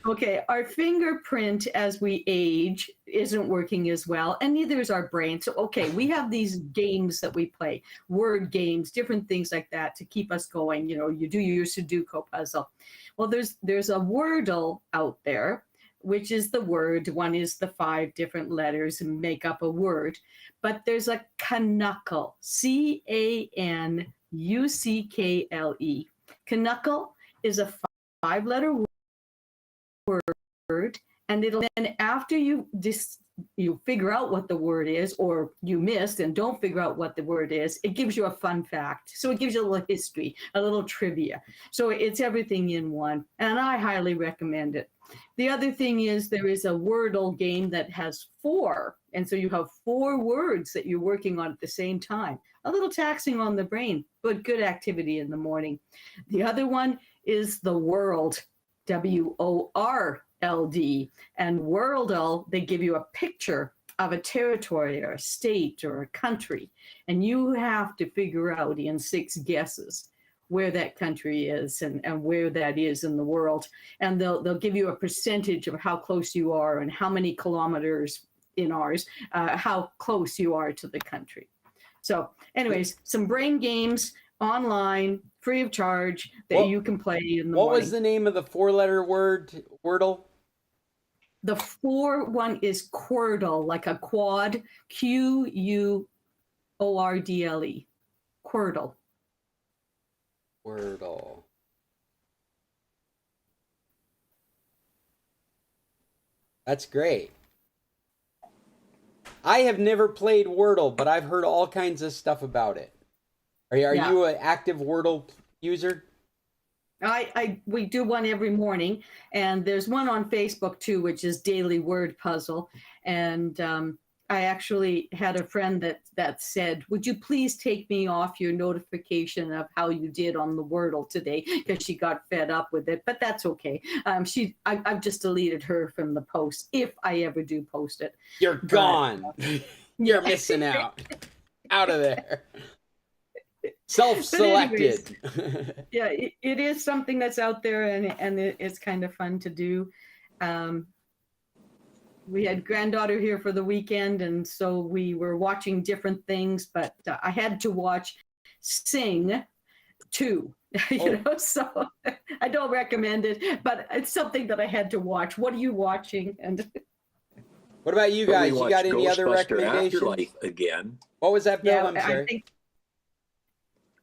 Okay, our fingerprint as we age isn't working as well, and neither is our brain. So, okay, we have these games that we play, word games, different things like that to keep us going. You know, you do your Sudoku puzzle. Well, there's a Wordle out there, which is the word. One is the 5 different letters and make up a word. But there's a Canuckle, Canuckle. Canuckle is a 5-letter word, and it'll then, after you figure out what the word is, or you missed and don't figure out what the word is, it gives you a fun fact. So it gives you a little history, a little trivia. So it's everything in one, and I highly recommend it. The other thing is there is a Wordle game that has 4, and so you have 4 words that you're working on at the same time. A little taxing on the brain, but good activity in the morning. The other one is the World, WORLD, and Worldle, they give you a picture of a territory or a state or a country, and you have to figure out in 6 guesses where that country is and where that is in the world. And they'll give you a percentage of how close you are and how many kilometers in ours, how close you are to the country. So anyways, some brain games online, free of charge, that you can play in the morning. What was the name of the 4-letter word, Wordle? The 4 one is Quordle, like a quad, Quordle. Quordle. Wordle. That's great. I have never played Wordle, but I've heard all kinds of stuff about it. Are Yeah. you an active Wordle user? We do one every morning, and there's one on Facebook too, which is Daily Word Puzzle. And I actually had a friend that said, "Would you please take me off your notification of how you did on the Wordle today?" Because she got fed up with it, but that's okay. I've just deleted her from the post if I ever do post it. You're gone. You're missing out. Out of there. Self-selected. Yeah, it is something that's out there, and it's kind of fun to do. We had granddaughter here for the weekend, and so we were watching different things, but I had to watch Sing 2. So I don't recommend it, but it's something that I had to watch. What are you watching? And What about you guys? You got any other Ghostbuster recommendations? Afterlife again. What was that, Bill? yeah, I'm sorry. I think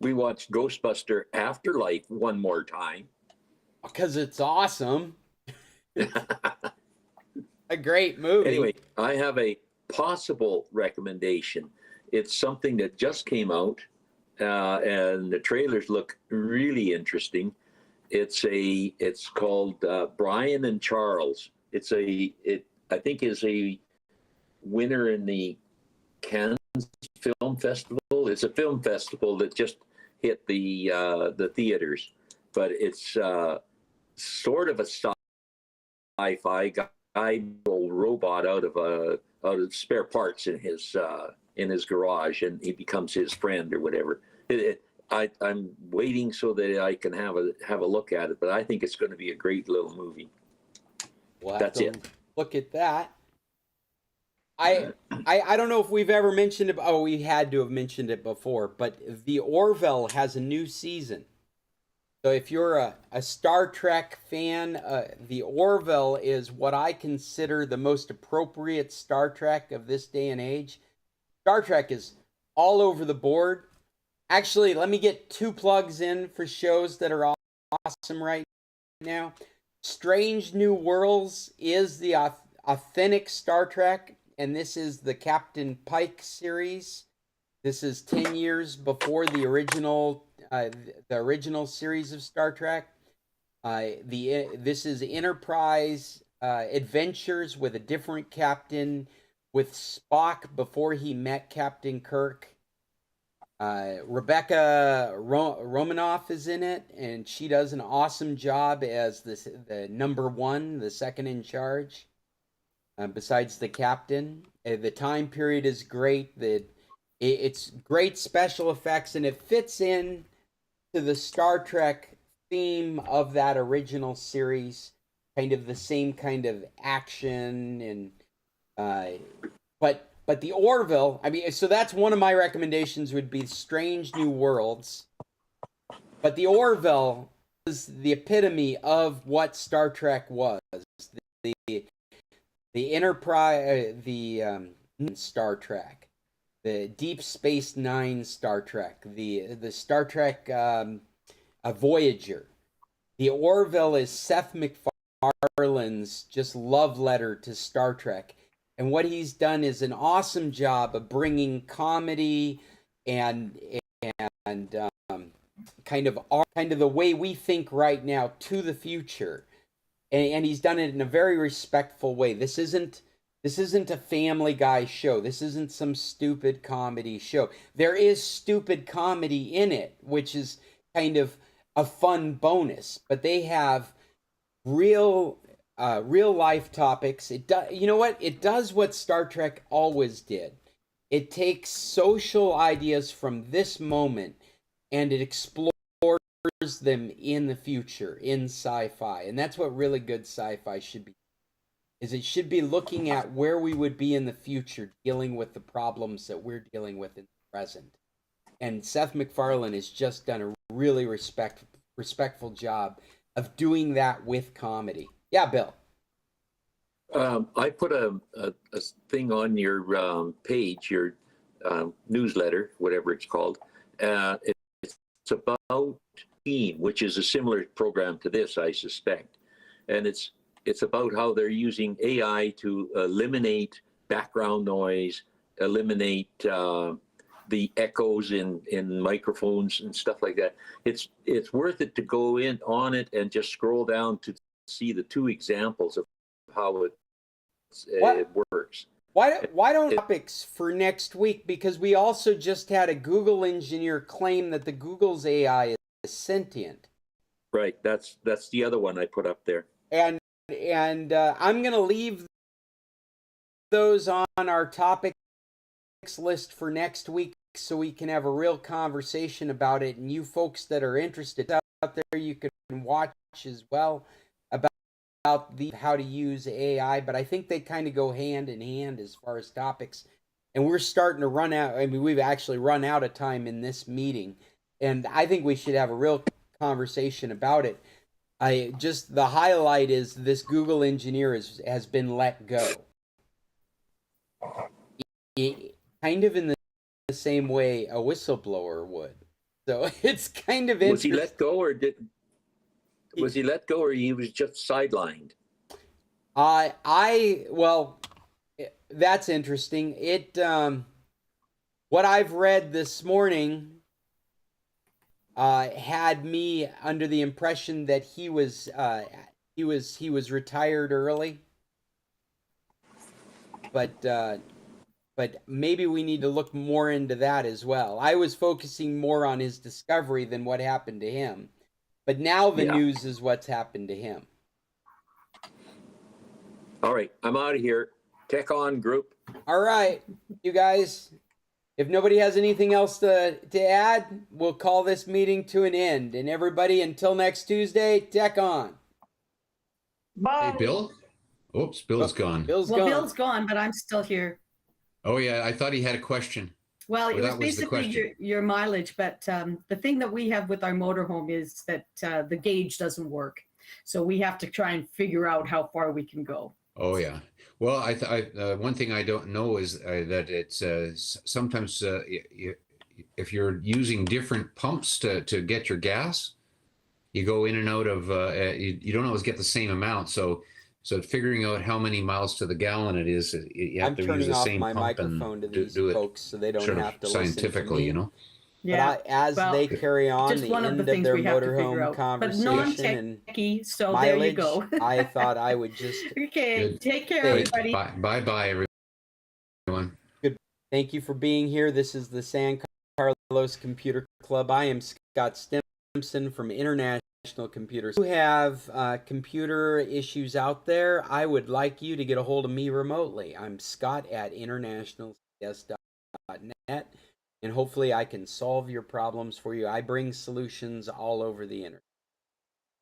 We watched Ghostbuster Afterlife one more time. Because it's awesome. A great movie. Anyway, I have a possible recommendation. It's something that just came out, and the trailers look really interesting. It's called Brian and Charles. It I think is a winner in the Cannes Film Festival. It's a film festival that just hit the theaters, but it's sort of a sci-fi guy, old robot out of spare parts in his garage, and he becomes his friend or whatever. I'm waiting so that I can have a look at it, but I think it's going to be a great little movie. We'll have That's to it. Look at that. I don't know if we've ever mentioned it. Oh, we had to have mentioned it before, but The Orville has a new season. So if you're a Star Trek fan, The Orville is what I consider the most appropriate Star Trek of this day and age. Star Trek is all over the board. Actually, let me get 2 plugs in for shows that are awesome right now. Strange New Worlds is the authentic Star Trek, and this is the Captain Pike series. This is 10 years before the original series of Star Trek. This is Enterprise adventures with a different captain, with Spock before he met Captain Kirk. Rebecca Romanoff is in it, and she does an awesome job as the number 1, the second in charge. besides the captain. The time period is great. It's great special effects, and it fits in to the Star Trek theme of that original series, kind of the same kind of action and but the Orville, I mean, so that's one of my recommendations would be Strange New Worlds. But the Orville is the epitome of what Star Trek was. The Enterprise, Star Trek, the Deep Space Nine Star Trek, the Star Trek Voyager. The Orville is Seth MacFarlane's just love letter to Star Trek. And what he's done is an awesome job of bringing comedy and kind of the way we think right now to the future. And he's done it in a very respectful way. This isn't a Family Guy show. This isn't some stupid comedy show. There is stupid comedy in it, which is kind of a fun bonus. But they have real life topics. You know what? It does what Star Trek always did. It takes social ideas from this moment and it explores them in the future, in sci-fi. And that's what really good sci-fi should be. Is it should be looking at where we would be in the future, dealing with the problems that we're dealing with in the present. And Seth MacFarlane has just done a really respectful job of doing that with comedy. Yeah, Bill. I put a thing on your page, your newsletter, whatever it's called. It's about Team, which is a similar program to this, I suspect. And it's about how they're using AI to eliminate background noise, eliminate the echoes in microphones and stuff like that. It's worth it to go in on it and just scroll down to see the two examples of how it works. Why don't topics for next week? Because we also just had a Google engineer claim that the Google's AI is sentient. Right. That's the other one I put up there. And I'm going to leave those on our topics list for next week so we can have a real conversation about it. And you folks that are interested out there, you can watch as well about how to use AI. But I think they kind of go hand in hand as far as topics. And we're starting to run out. I mean, we've actually run out of time in this meeting. And I think we should have a real conversation about it. The highlight is this Google engineer has been let go. Kind of in the same way a whistleblower would. So it's kind of interesting. Was he let go or he was just sidelined? Well, that's interesting. What I've read this morning had me under the impression that he was retired early, but maybe we need to look more into that as well. I was focusing more on his discovery than what happened to him, but now the news is what's happened to him. All right, I'm out of here. Tech On group. All right, you guys. If nobody has anything else to add, we'll call this meeting to an end. And everybody, until next Tuesday, Tech On. Bye. Hey, Bill? Oops, Bill's gone. Bill's gone, but I'm still here. Oh, yeah, I thought he had a question. Well, Well, it was that was the basically question. your mileage, but the thing that we have with our motorhome is that the gauge doesn't work. So we have to try and figure out how far we can go. Oh, yeah. Well, one thing I don't know is that it's sometimes if you're using different pumps to get your gas, you go in and out of, you don't always get the same amount. So figuring out how many miles to the gallon it is, you have I'm to use turning the off same my pump microphone to and these do it folks so they don't sort have of to listen to scientifically, me. you know? But as they carry on just the one of end the of things their we have to figure motorhome out. But conversation and non-techy, so mileage, there you go. I thought I would just Okay, Good. take care, Hey, everybody. Bye, everyone. thank you for being here. This is the San Carlos Computer Club. I am Scott Stim. Simpson from International Computers. If you have computer issues out there, I would like you to get a hold of me remotely. I'm Scott at internationalcs.net, and hopefully I can solve your problems for you. I bring solutions all over the internet.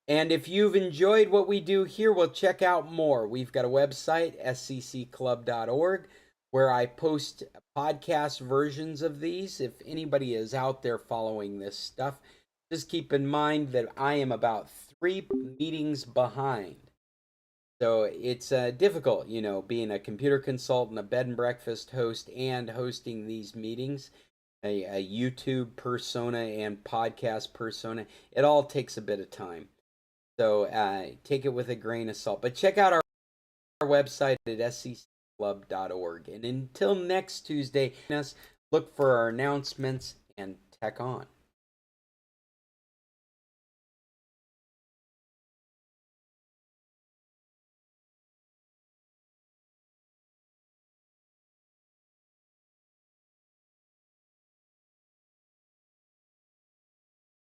And if you've enjoyed what we do here, well, check out more. We've got a website, sccclub.org, where I post podcast versions of these. If anybody is out there following this stuff, just keep in mind that I am about 3 meetings behind. So it's difficult, you know, being a computer consultant, a bed and breakfast host, and hosting these meetings, a YouTube persona and podcast persona. It all takes a bit of time. So take it with a grain of salt. But check out our website at sccclub.org. And until next Tuesday, look for our announcements and tech on.